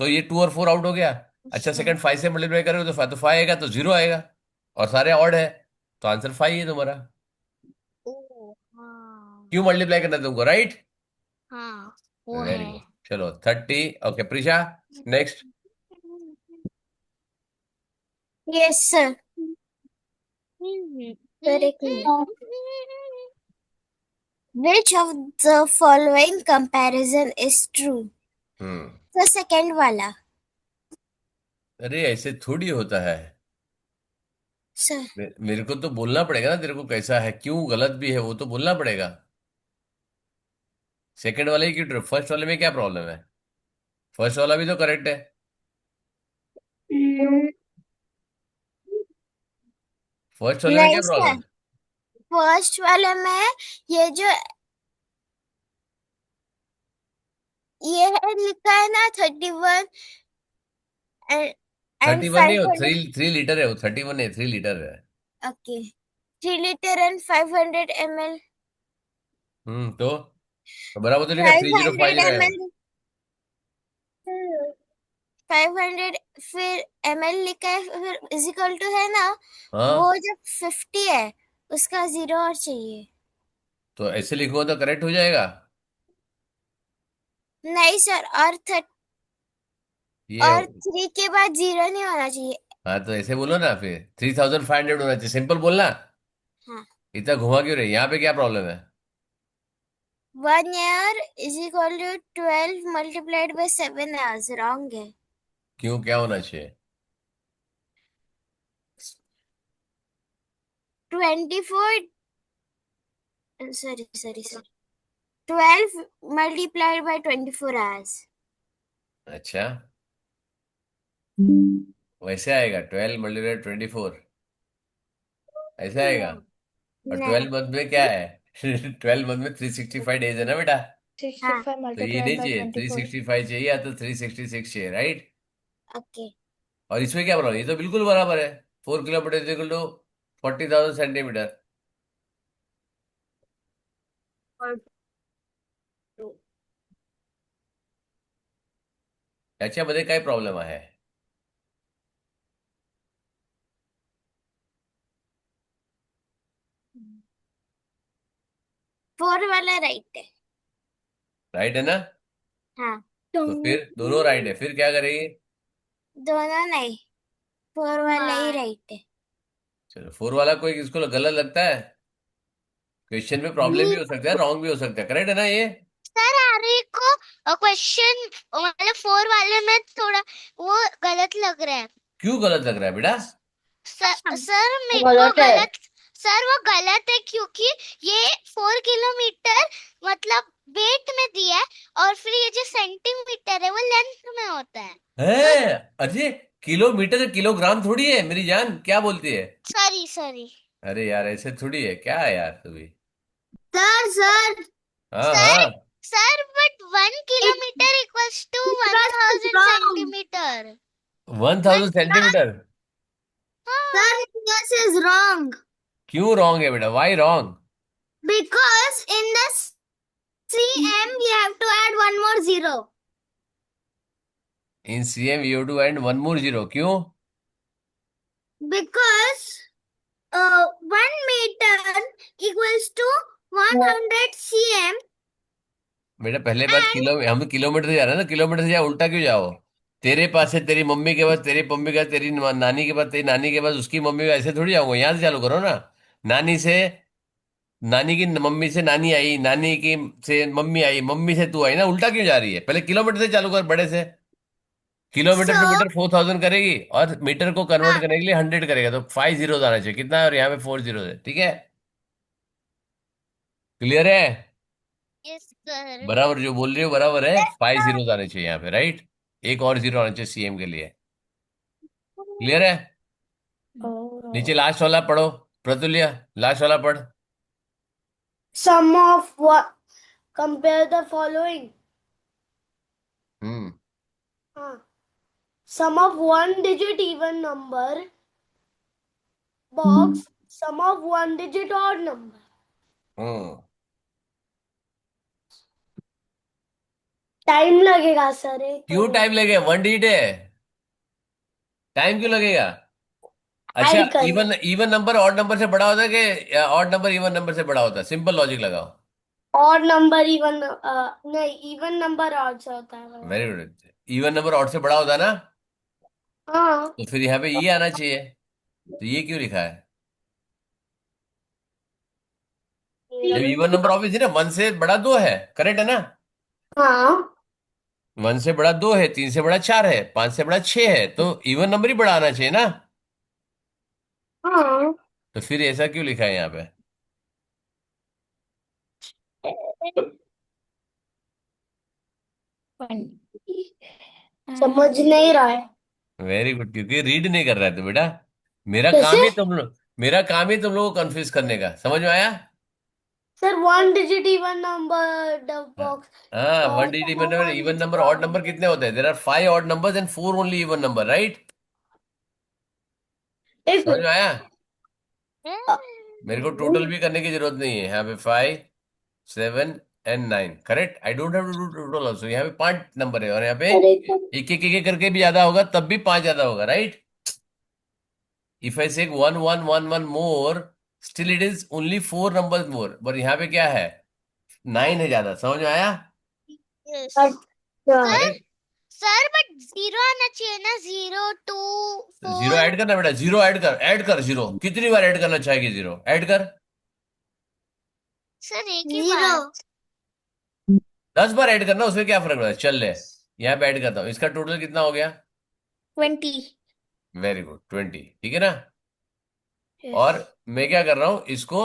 तो ये 2 और 4 आउट हो गया। अच्छा अच्छा। सेकंड 5 से मल्टीप्लाई करोगे तो 5 आएगा तो 0 आएगा। और सारे ऑड है, तो आंसर 5 है तुम्हारा। ओ। हाँ। क्यों मल्टीप्लाई करना है तुमको, राइट? हाँ वो वेरी है। गुड। चलो 30। Okay Prisha, next. Yes, sir. Correctly. Which of the following comparison is true? Hmm. The second वाला. अरे ऐसे थोड़ी होता है। Sir. मेरे को तो बोलना पड़ेगा ना तेरे को कैसा है, क्यों गलत भी है वो तो बोलना पड़ेगा। सेकंड वाले की ट्रू, फर्स्ट वाले में क्या प्रॉब्लम है? फर्स्ट वाला भी तो करेक्ट है। फर्स्ट वाले में नहीं क्या प्रॉब्लम सर, है? फर्स्ट वाले में ये जो ये है लिखा है ना 31 एंड 31 नहीं, फाइव हो थ्री हंड्रेड 3 लीटर है वो, 31 है, 3 लीटर है। ओके 3 लीटर एंड 500 ml तो बराबर तो लिखा, फाइव 305 हंड्रेड लिखा एम है। एल 500 फिर ml लिखा है फिर इजिकल टू है ना, वो हाँ जब 50 है उसका 0 और चाहिए। तो ऐसे लिखूंगा तो करेक्ट हो जाएगा। नहीं सर, ये और 3 के बाद 0 नहीं होना चाहिए। हाँ तो ऐसे बोलो ना, फिर 3500 होना चाहिए, सिंपल बोलना। हाँ, इतना घुमा क्यों रही, यहाँ पे क्या प्रॉब्लम है? 1 year is equal to 12 multiplied by 7 hours wrong है। क्यों, क्या होना चाहिए? 24 सॉरी 12 मल्टीप्लाइड बाई 24 hours। अच्छा वैसे आएगा, 12 × 24 ऐसे आएगा। और नहीं 12 मंथ में क्या है? 12 मंथ में 365 डेज है ना बेटा। हाँ 65 तो ये multiplied नहीं by चाहिए, 24 365 चाहिए या तो 366 चाहिए, राइट? ओके। और इसमें क्या प्रॉब्लम, ये तो बिल्कुल बराबर है। 4 kilometre is equal to 40,000 centimetre. याच्यामध्ये काय प्रॉब्लेम आहे? फोर वाला राइट है। राइट है ना? हाँ तो फिर दोनों राइट है, फिर क्या करेगी? दोनों नहीं, फोर वाला ही हाँ राइट है। चलो 4 वाला कोई किसको गलत लगता है? क्वेश्चन में प्रॉब्लम भी हो सकता है, रॉन्ग भी हो सकता है, करेक्ट है ना ये? सर आर्य को क्वेश्चन मतलब 4 वाले में थोड़ा वो गलत लग रहा है। क्यों गलत लग रहा है बेटा? सर मेरे को गलत है। गलत। सर वो गलत है क्योंकि ये 4 किलोमीटर मतलब वेट में दिया है और फिर ये जो सेंटीमीटर है वो लेंथ में होता है। है अरे, किलोमीटर किलोग्राम थोड़ी है मेरी जान, क्या बोलती है? Sorry sorry. अरे यार ऐसे थोड़ी है, क्या है यार तू भी। सर हाँ सर हाँ। Sir but 1 kilometre equals to 1000 wrong. Centimetre. 1000 one centimetre हाँ Sir, this is wrong क्यों रॉन्ग है बेटा, why wrong? because in the cm we have to add one more zero in CM you to and 1 more 0, क्यों? because 1 meter equals to 100 cm बेटा पहले बात and हम kilometre से जा रहे हैं ना, किलोमीटर से जाओ, उल्टा क्यों जाओ? तेरे पास है तेरी मम्मी के पास तेरी मम्मी का, तेरी नानी के पास तेरी नानी के पास उसकी मम्मी का, ऐसे थोड़ी जाऊंगा, यहाँ से चालू करो ना। नानी से, नानी की मम्मी से नानी आई, नानी की से मम्मी आई, मम्मी से तू आई ना, उल्टा क्यों जा रही है? पहले किलोमीटर से चालू कर, बड़े से। किलोमीटर टू so मीटर 4000 करेगी और मीटर को कन्वर्ट करने के लिए 100 करेगा, तो 5 जीरो आना चाहिए, कितना है? और यहाँ पे 4 जीरो है, ठीक है? क्लियर है? Yes sir. बराबर जो बोल रही हो बराबर है, 5 जीरो आने चाहिए यहाँ पे, राइट? एक और जीरो आना चाहिए सीएम के लिए। क्लियर है? नीचे लास्ट वाला पढ़ो, प्रतुल्य लास्ट वाला पढ़। Sum of what? Compare the following. Hmm Sum of one-digit even number box. Sum of one-digit odd number. Hmm time लगेगा सर क्यों टाइम लगेगा? वन डिजिट है, टाइम क्यों लगेगा? अच्छा, ऐड कर even even number odd number से बड़ा होता है कि ऑड नंबर इवन नंबर से बड़ा होता है? सिंपल लॉजिक लगाओ। ऑड नंबर इवन नहीं इवन नंबर ऑड से होता है very good. Even number odd से बड़ा होता है ना, हाँ तो फिर यहाँ पे ये आना चाहिए। तो ये क्यों लिखा है? जब इवन नंबर ऑब्वियसली ना, वन से बड़ा दो है, करेक्ट है ना? हाँ वन से बड़ा दो है, तीन से बड़ा चार है, पांच से बड़ा छह है, तो इवन नंबर ही बड़ा आना चाहिए ना। हाँ तो फिर ऐसा क्यों लिखा है यहाँ पे? समझ नहीं रहा है वेरी गुड, क्योंकि रीड नहीं कर रहा है तो बेटा। मेरा कैसे काम ही तुम लोग मेरा काम ही तुम लोगों को कंफ्यूज करने का, समझ में आया? Sir one digit even number the हाँ, बॉक्स हाँ, one digit even number. One even digit number odd number कितने होते हैं? There are five odd numbers and four only even number, right? एक समझ में आया? अ, मेरे को टोटल भी करने की जरूरत नहीं है। यहाँ पे 5, 7 and 9, correct. I don't have to do total also. यहाँ पे पांच नंबर है और यहाँ पे सर एक एक करके भी ज्यादा होगा, तब भी पांच ज्यादा होगा, राइट? इफ आई से one one one one more, still it is only four number मोर, पर यहाँ पे क्या है? 9 है ज्यादा। समझ में आया? यस अच्छा sir. Correct. Sir but zero आना चाहिए ना, 0 2 जीरो 4। ऐड करना बेटा, जीरो ऐड कर जीरो। कितनी बार ऐड करना चाहेगी? जीरो ऐड कर। सर एक ही बार। 10 बार ऐड करना, उसमें क्या फर्क पड़ता है? चल ले, यहाँ पे ऐड करता हूँ। इसका टोटल कितना हो गया? 20। वेरी गुड, 20, ठीक है ना? Yes. और मैं क्या कर रहा हूँ, इसको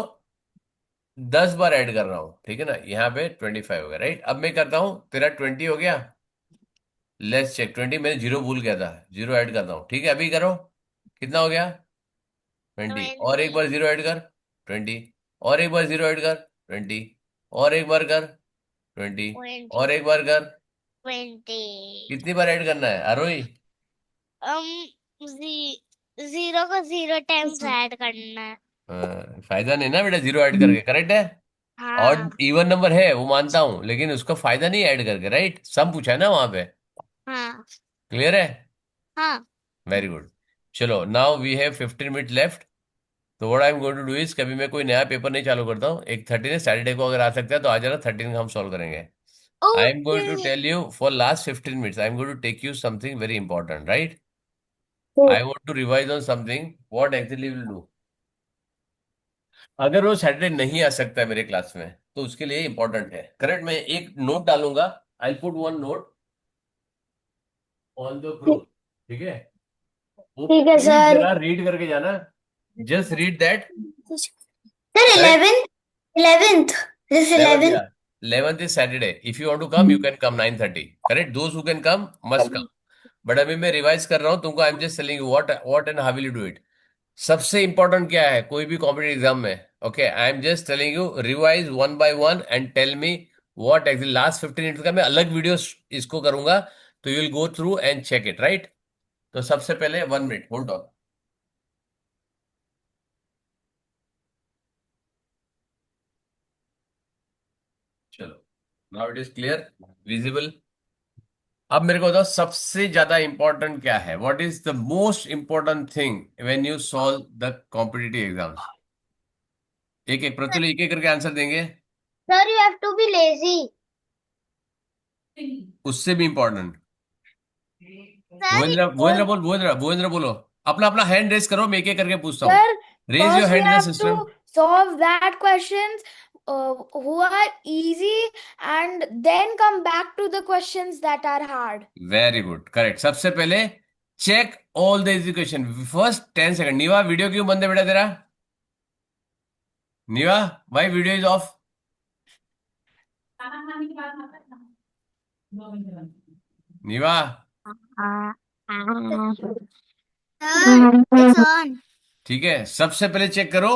10 बार ऐड कर रहा हूँ, ठीक है ना? यहाँ पे 25 हो गया, राइट? अब मैं करता हूँ, तेरा 20 हो गया। लेट्स चेक, 20 मैंने जीरो भूल गया था, जीरो ऐड करता हूँ, ठीक है? अभी करो, कितना हो गया? 20। और एक 20 बार जीरो ऐड कर, 20। और एक बार जीरो ऐड कर, 20। और एक बार कर, 20। 20 और एक बार कर। 20। कितनी बार ऐड करना है आरोही? um जीरो को 0 टाइम्स ऐड करना है। फायदा नहीं ना बेटा जीरो ऐड करके, करेक्ट है? हाँ और इवन नंबर है वो मानता हूं, लेकिन उसका फायदा नहीं ऐड करके, राइट? सम पूछा है ना वहां पे। हाँ क्लियर है? हाँ। Very good. चलो, now we have 15 minute left. तो what I am going to do is, कभी मैं कोई नया पेपर नहीं चालू करता हूँ। एक 13 है, सैटरडे को अगर आ सकता है तो आ जाना। 13 का हम सॉल्व करेंगे। I am going to okay tell you for last 15 minutes, I am going to take you something very important, right? I want to revise on something, what actually will do. अगर वो Saturday नहीं आ सकता है मेरे class में, तो उसके लिए इंपॉर्टेंट है, करेक्ट? मैं एक नोट डालूंगा, I put one note on the group, ठीक है? वो ठीक है प्लीज सर जरा रीड करके जाना, just read that. Sir correct. 11th this 11th, 11th yeah. 11th is Saturday. If you want to come, you can come 9:30. Correct? Those who can come must come. But अभी मैं revise कर रहा हूँ तुमको। I am just telling you what and how will you do it. सबसे important क्या है कोई भी कॉम्पिटेटिव एग्जाम में? Okay, I am just telling you, revise one by one and tell me what actually. Last 15 minute का मैं अलग video इसको करूंगा, तो you will go through and check it, right? तो सबसे पहले 1 मिनट होल्ड ऑन। चलो, now it is clear, visible. अब मेरे को बताओ, सबसे ज्यादा इंपॉर्टेंट क्या है? What is the most important thing when you solve the competitive exams? एक एक प्रतुल एक एक करके आंसर देंगे। Sir you have to be lazy उससे भी इंपॉर्टेंट, सर भुवेंद्र बोलो। अपना अपना हैंड रेज करो, मैं एक एक करके पूछता हूँ। Sir, raise your first we hand in the have system. to solve that questions who are easy and then come back to the questions that are hard. Very good, correct. सबसे पहले check all the education. First 10 second. Neeva, video क्यों बंद है बेटा तेरा? नीवा, भाई video is off. Neeva, sir it's on. ठीक है, सबसे पहले चेक करो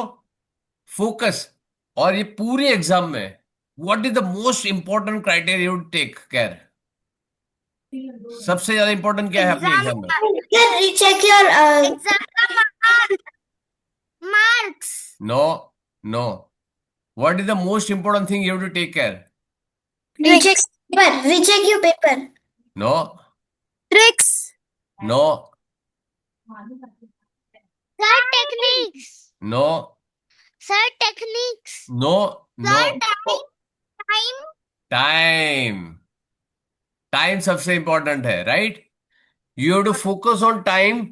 फोकस। और ये पूरे एग्जाम में what is the most important criteria you take care? सबसे ज्यादा इंपॉर्टेंट क्या है अपने एग्जाम में? Can recheck your एग्जाम का marks. No, no. What is the most important thing you have to take care? recheck paper. Recheck your paper. No, tricks. No, sir techniques. No, sir techniques. No, no. Sir time. Time, time सबसे important है, right? You have to focus on time.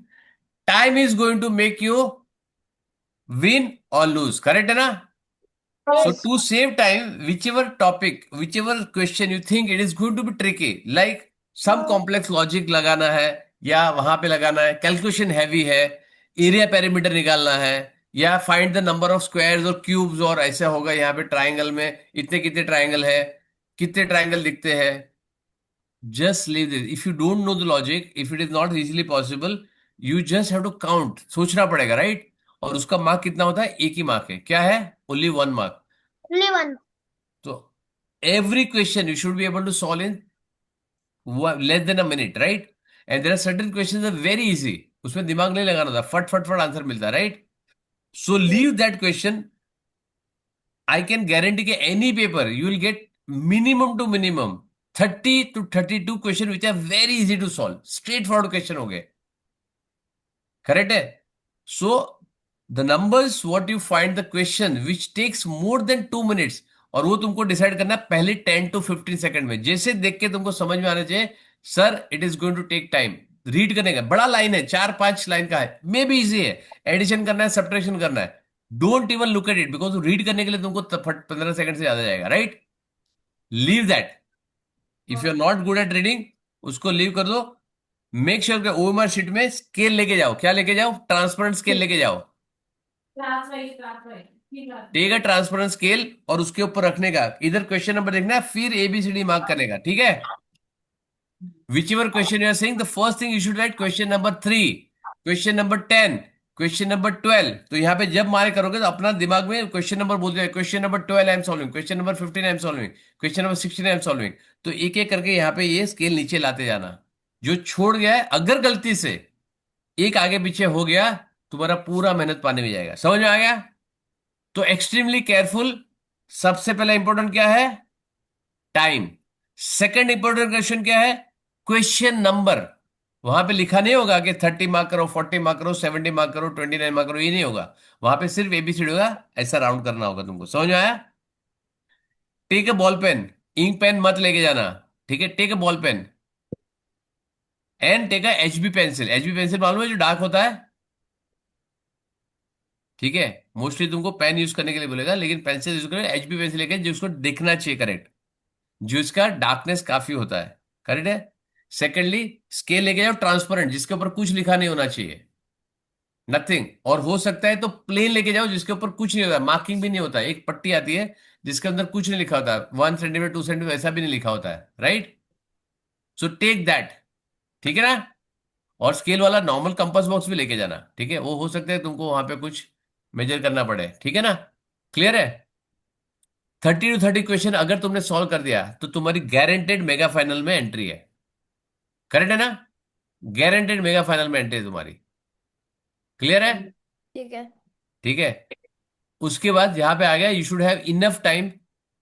Time is going to make you win और lose, correct है ना? So to save time, whichever topic, whichever question you think it is going to be tricky, like some complex logic लगाना है या वहां पे लगाना है, कैलकुलेशन हैवी है, एरिया पेरीमीटर निकालना है, या find the number of squares और क्यूब्स, और ऐसा होगा यहाँ पे ट्राइंगल में इतने कितने ट्राइंगल है, कितने ट्राइंगल दिखते हैं, just leave this. If you don't know the logic, if it is not easily possible, you just have to count, सोचना पड़ेगा, राइट? और उसका मार्क कितना होता है? एक ही मार्क है, क्या है? Only one mark. Only one. So every question you should be able to solve in less than a minute, right? And there are certain questions that are very easy. उसमें दिमाग नहीं लगाना था, फट फट फट आंसर मिलता है, right? So leave that question. I can guarantee के any paper you will get minimum to minimum 30 to 32 question which are very easy to solve, straightforward question हो गए, करेक्ट है? So the numbers what you find the question which takes more than 2 minutes, और वो तुमको decide करना है पहले 10 to 15 second में। जैसे देख के तुमको समझ में आना चाहिए sir it is going to take time. Read करने का बड़ा लाइन है, 4-5 लाइन का है, मे बी इजी है, एडिशन करना है, सब्ट्रैक्शन करना है, don't even look at it, because read करने के लिए तुमको 15 सेकंड से ज्यादा जाएगा, right? Leave that. If you are not good at reading, उसको लीव कर दो। मेक श्योर ओएमआर शीट में स्केल लेके जाओ। क्या लेके जाओ? ट्रांसपेरेंट स्केल लेके जाओ। टेक अ ट्रांसपेरेंट स्केल और उसके ऊपर रखने का, इधर क्वेश्चन नंबर देखना है, फिर ABCD मार्क करने का, ठीक है? Whichever question you are saying, the first thing you should write question number 3, question number 10, question number 12। तो यहाँ पे जब मारे करोगे तो अपना दिमाग में क्वेश्चन नंबर बोलते हैं, question number 12 I am solving, question number 15 I am solving, question number 16 I am solving. तो एक एक करके यहाँ पे ये स्केल नीचे लाते जाना। जो छोड़ गया है, अगर गलती से एक आगे पीछे हो गया, तुम्हारा पूरा मेहनत पानी में जाएगा। समझ में आ गया? तो एक्सट्रीमली केयरफुल। सबसे पहला इंपॉर्टेंट क्या है? टाइम। सेकंड इंपॉर्टेंट क्वेश्चन क्या है? Question number. वहां पे लिखा नहीं होगा कि 30 मार्क करो, 40 मार्क करो, 70 मार्क करो, 29 मार्क करो, ये नहीं होगा। वहां पे सिर्फ ABCD होगा, ऐसा राउंड करना होगा तुमको। समझ में आया? Take a ball pen, ink pen मत लेके जाना, ठीक है? Take a ball pen and take a HB pencil. HB pencil मालूम है, जो डार्क होता है, ठीक है? मोस्टली तुमको पेन यूज करने के लिए बोलेगा, लेकिन पेंसिल यूज करें, HB पेंसिल लेके, जो उसको दिखना चाहिए, करेक्ट, जो इसका डार्कनेस काफी होता है, करेक्ट है? सेकेंडली स्केल लेके जाओ ट्रांसपेरेंट, जिसके ऊपर कुछ लिखा नहीं होना चाहिए, नथिंग। और हो सकता है तो प्लेन लेके जाओ, जिसके ऊपर कुछ नहीं होता, मार्किंग भी नहीं होता, एक पट्टी आती है जिसके अंदर कुछ नहीं लिखा होता, 1 सेंटीमीटर 2 सेंटीमीटर ऐसा भी नहीं लिखा होता है, राइट? सो टेक दैट, ठीक है ना? और स्केल वाला नॉर्मल कंपास बॉक्स भी लेके जाना, ठीक है? वो हो सकता है तुमको वहां पे कुछ मेजर करना पड़े, ठीक है ना? क्लियर है? 30 to 30 क्वेश्चन अगर तुमने सॉल्व कर दिया तो तुम्हारी गारंटेड मेगा फाइनल में एंट्री है, करेक्ट है ना? गारंटेड मेगा फाइनल में एंट्री है तुम्हारी। क्लियर है? ठीक है। ठीक है। उसके बाद यहां पे आ गया, you should have enough time.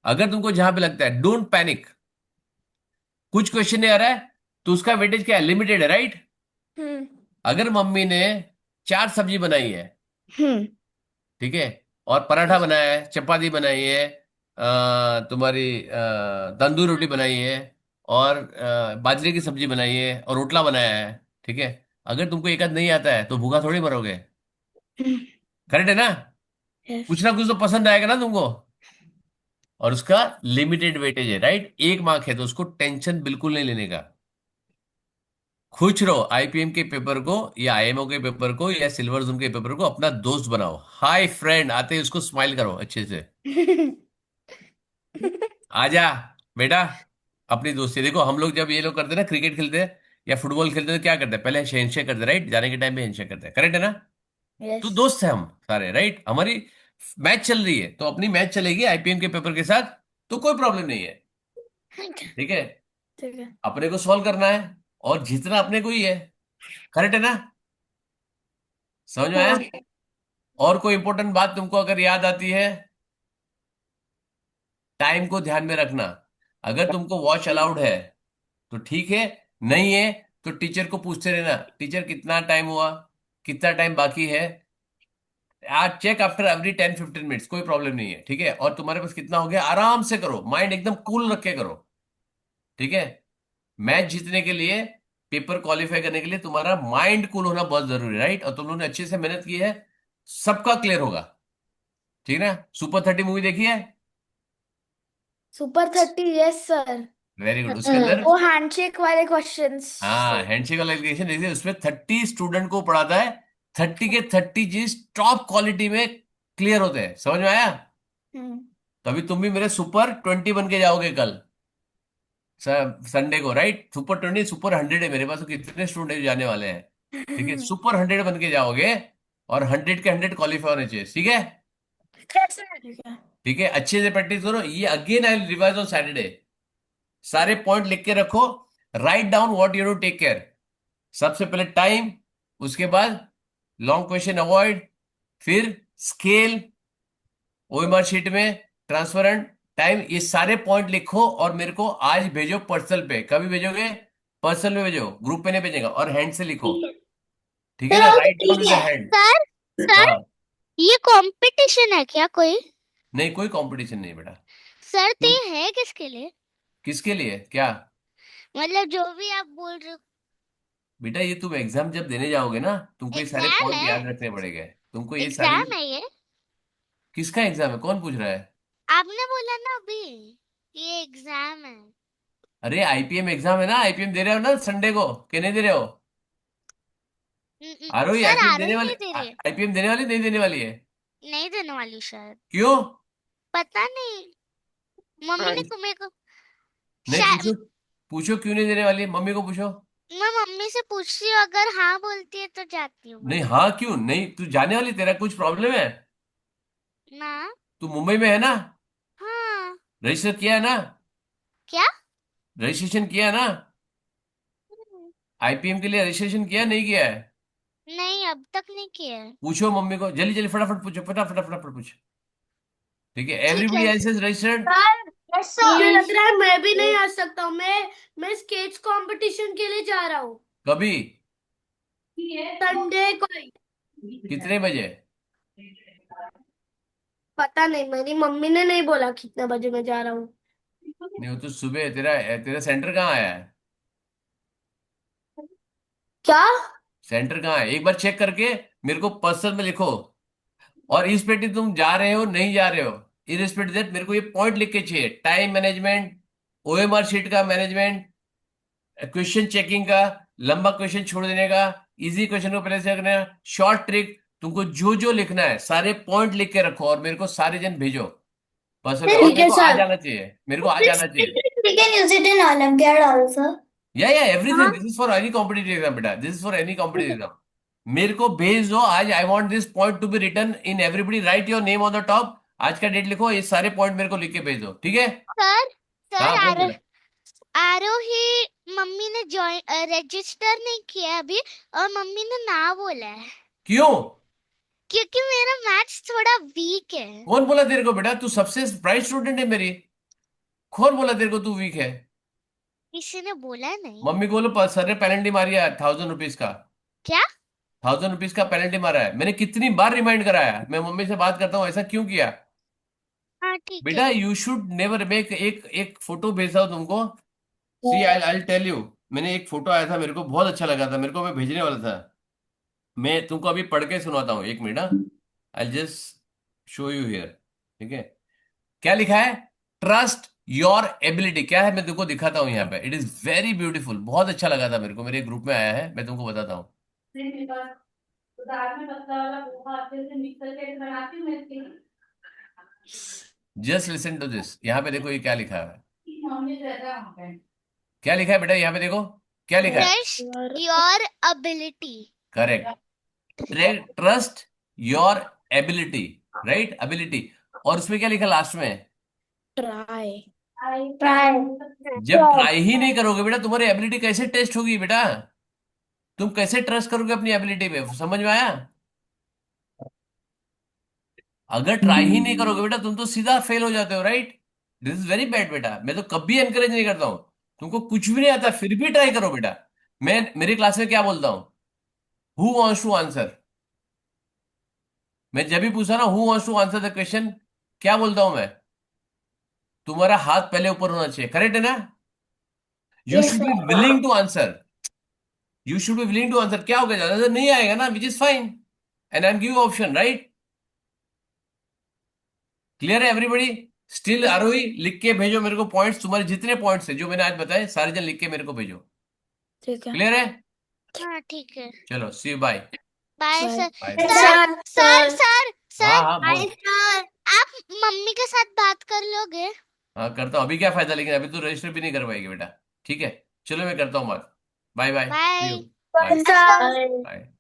अगर तुमको जहां पे लगता है, डोंट पैनिक, कुछ क्वेश्चन नहीं आ रहा है तो उसका वेटेज क्या है? लिमिटेड है, राइट? हम्म अगर मम्मी ने 4 सब्जी बनाई है, हम्म ठीक है, और पराठा बनाया है, चपाती बनाई है, तुम्हारी तंदूरी रोटी बनाई है, और बाजरे की सब्जी बनाई है, और रोटला बनाया है, ठीक है, अगर तुमको एक आध नहीं आता है तो भूखा थोड़ी मरोगे, करेक्ट है ना? कुछ यस। ना कुछ तो पसंद आएगा ना तुमको। और उसका लिमिटेड वेटेज है, राइट? 1 मार्क है, तो उसको टेंशन बिल्कुल नहीं लेने का। खुश रहो, IPM के पेपर को या IMO के पेपर को या सिल्वर जोन के पेपर को अपना दोस्त बनाओ। हाय फ्रेंड आते ही उसको स्माइल करो अच्छे से, आजा बेटा, अपनी दोस्ती देखो। हम लोग जब ये लोग करते हैं ना, क्रिकेट खेलते हैं या फुटबॉल खेलते हैं, तो क्या करते हैं? पहले हैंडशेक करते हैं, राइट? जाने के टाइम पे हैंडशेक करते हैं, करेक्ट है ना? तो यस। दोस्त है हम सारे, राइट? हमारी मैच चल रही है तो अपनी मैच चलेगी आईपीएम के पेपर के साथ, तो कोई प्रॉब्लम नहीं है। ठीक है, ठीक है। अपने को सॉल्व करना है और जीतना अपने को ही है। करेक्ट है ना? समझ में आया? हाँ। और कोई इंपॉर्टेंट बात तुमको अगर याद आती है, टाइम को ध्यान में रखना। अगर तुमको वॉच अलाउड है तो ठीक है, नहीं है तो टीचर को पूछते रहना, टीचर कितना टाइम हुआ, कितना टाइम बाकी है। आज चेक आफ्टर एवरी 10-15 मिनट्स, कोई प्रॉब्लम नहीं है। ठीक है, और तुम्हारे पास कितना हो गया, आराम से करो, माइंड एकदम कूल रख के करो। ठीक है, मैच जीतने के लिए, पेपर क्वालिफाई करने के लिए तुम्हारा माइंड कूल होना बहुत जरूरी है, राइट? और तुम लोगों ने अच्छे से मेहनत की है, सबका क्लियर होगा। ठीक है ना? सुपर 30 मूवी देखी है? Super 30, yes sir. Very good. उसके अंदर, वो हैंडशेक वाले क्वेश्चंस। हाँ, हैंडशेक वाला एप्लीकेशन देखिए, उसमें 30 स्टूडेंट को पढ़ाता है। 30 के 30 चीज टॉप क्वालिटी में क्लियर होते हैं। समझ में आया? हम्म। तो अभी तुम भी मेरे सुपर 20 बन के जाओगे कल संडे को, राइट? सुपर 20, सुपर 100 है मेरे पास, तो कितने स्टूडेंट जाने वाले हैं। ठीक है, सुपर 100 बन के जाओगे और 100 के 100 क्वालिफाई होने चाहिए। ठीक है? ठीक है। ठीक है, अच्छे से प्रैक्टिस करो। ये again I revise on Saturday. सारे पॉइंट लिख के रखो, write down what you to take care. सबसे पहले टाइम, उसके बाद लॉन्ग क्वेश्चन अवॉइड, फिर स्केल, ओएमआर शीट में ट्रांसपेरेंट, टाइम, ये सारे पॉइंट लिखो और मेरे को आज भेजो पर्सनल पे। कभी भेजोगे? पर्सनल में भेजो, ग्रुप पे नहीं भेजेगा, और हैंड से लिखो। ठीक है ना? Write down with the hand. Sir sir हाँ, ये कंपटीशन है क्या कोई? नहीं कोई कंपटीशन नहीं बेटा। सर तो तुम ये है किसके लिए? किसके लिए क्या? मतलब जो भी आप बोल रहे हो। बेटा ये तुम एग्जाम जब देने जाओगे ना, तुमको ये सारे एग्जाम पॉइंट है? याद रखने पड़ेंगे। तुमको ये सारी, एग्जाम है ये? किसका एग्जाम है, कौन पूछ रहा है? आपने बोला ना अभी ये एग्जाम है। अरे आईपीएम एग्जाम है ना, आईपीएम दे रहे हो ना संडे को, कि नहीं दे रहे हो? आरोही सर आईपीएम देने आरोही वाले, नहीं दे रही, आईपीएम देने वाली, नहीं देने वाली है? नहीं देने वाली शायद। क्यों? पता नहीं, मम्मी ने मेरे को नहीं शायद। पूछो, पूछो क्यों नहीं देने वाली है, मम्मी को पूछो। मैं मम्मी से पूछती हूँ, अगर हाँ बोलती है तो जाती हूँ नहीं मैं। हाँ क्यों नहीं, तू जाने वाली, तेरा कुछ प्रॉब्लम है? ना। तू मुंबई में है ना? हाँ। रजिस्टर किया है ना? क्या? रजिस्ट्रेशन किया है ना? आईपीएम के लिए रजिस्ट्रेशन किया, नहीं किया है? नहीं अब तक नहीं किया है। पूछो मम्मी को, जल्दी जल्दी फटाफट पूछो, फटाफट फटाफट पूछो। ठीक है, ठीक एवरीबडी है। Else is registered. सर मुझे लग रहा है मैं भी नहीं आ सकता हूँ। मैं स्केट्स कंपटीशन के लिए जा रहा हूँ कभी? संडे को ही। कितने बजे? पता नहीं, मेरी मम्मी ने नहीं बोला कितने बजे मैं जा रहा हूँ। नहीं वो तो सुबह है। तेरा तेरा सेंटर कहाँ आया है? क्या? सेंटर कहाँ है, एक बार चेक करके मेरे को पर्सनल में लिखो। और इरिस्पेक्टिव तुम जा रहे हो नहीं जा रहे हो, इरिस्पेक्टिव दैट मेरे को ये पॉइंट लिख के चाहिए। टाइम मैनेजमेंट, ओएमआर शीट का मैनेजमेंट, क्वेश्चन चेकिंग का, लंबा क्वेश्चन छोड़ देने का, इजी क्वेश्चन को पहले से रखना, शॉर्ट ट्रिक, तुमको जो जो लिखना है सारे पॉइंट लिख के रखो और मेरे को सारे जन भेजो पर्सनल में। और ठीक मेरे है को आ सर। जाना चाहिए, मेरे को आ जाना चाहिए। We can use it in Olympiad also. या everything, this is for any competitive exam बेटा, this is for any competitive exam. मेरे को भेज दो आज, I want this point to be written in, everybody write your name on the top. आज का date लिखो, ये सारे पॉइंट मेरे को लिख के भेज दो। ठीक है? सर हाँ सर बोल बोला। आरोही मम्मी ने ज्वाइन रजिस्टर नहीं किया अभी, और मम्मी ने ना बोला है क्यों? क्योंकि मेरा मैथ्स थोड़ा वीक है। कौन बोला तेरे को बेटा, तू सबसे ब्राइट स्टूडेंट है मेरी। कौन बोला तेरे को तू वीक है? किसी ने बोला नहीं। मम्मी को बोलो सर ने पेनल्टी मारी है 1000 रुपीज का। क्या? 1000 रुपीज का पेनल्टी मारा है, मैंने कितनी बार रिमाइंड कराया, मैं मम्मी से बात करता हूँ, ऐसा क्यों किया? हाँ ठीक बेटा है। यू शुड नेवर मेक, एक एक फोटो भेजा हूं तुमको। सी आई टेल यू, मैंने एक फोटो आया था, मेरे को बहुत अच्छा लगा था, मेरे को मैं भेजने वाला था। मैं तुमको अभी पढ़ के सुनाता हूँ, एक minute. I just show you here. ठीक है, क्या लिखा है? ट्रस्ट योर एबिलिटी, क्या है मैं तुमको दिखाता हूँ यहाँ पे। इट इज वेरी ब्यूटीफुल, बहुत अच्छा लगा था मेरे को, मेरे ग्रुप में आया है, मैं तुमको बताता हूँ। जस्ट लिसन टू दिस, यहाँ पे देखो ये क्या लिखा है। क्या लिखा है बेटा, यहाँ पे देखो क्या लिखा है। Trust your ability. Correct, trust your ability, right, ability. और उसमें क्या लिखा लास्ट में? Try. जब ट्राई ही नहीं करोगे बेटा, तुम्हारी एबिलिटी कैसे टेस्ट होगी बेटा? तुम कैसे ट्रस्ट करोगे अपनी एबिलिटी पे? समझ में आया? अगर ट्राई ही नहीं करोगे बेटा, तुम तो सीधा फेल हो जाते हो, right? This is very bad बेटा। मैं तो कभी एनकरेज नहीं करता हूं। तुमको कुछ भी नहीं आता फिर भी ट्राई करो बेटा। मैं मेरी क्लास में क्या बोलता हूँ? Who wants to answer? मैं जब भी पूछा ना who wants to answer the question, क्या बोलता हूं मैं? तुम्हारा हाथ पहले ऊपर होना चाहिए, करेक्ट है ना? You Yes, should be sir. Willing to answer. You should be willing to answer. क्या हो गया, ज्यादा देर नहीं आएगा ना, which is fine, and I am give option, right? Clear है एवरीबॉडी? स्टिल आरोही, लिख के भेजो मेरे को पॉइंट्स, तुम्हारे जितने पॉइंट्स है जो मैंने आज बताए सारे जन लिख के मेरे को भेजो। ठीक है। क्लियर है? हाँ ठीक है। चलो see you, bye. Bye Bye. Sir. Bye. Sir sir sir हाँ सर हाँ बोल। सर आप मम्मी के साथ बात कर लोगे? हाँ करता हूँ, अभी क्या फायदा, लेकिन अभी तो रजिस्टर भी नहीं कर पाएगी बेटा। ठीक है, चलो मैं करता हूँ बात। Bye bye, see you. Bye. Bye. Sir. Bye.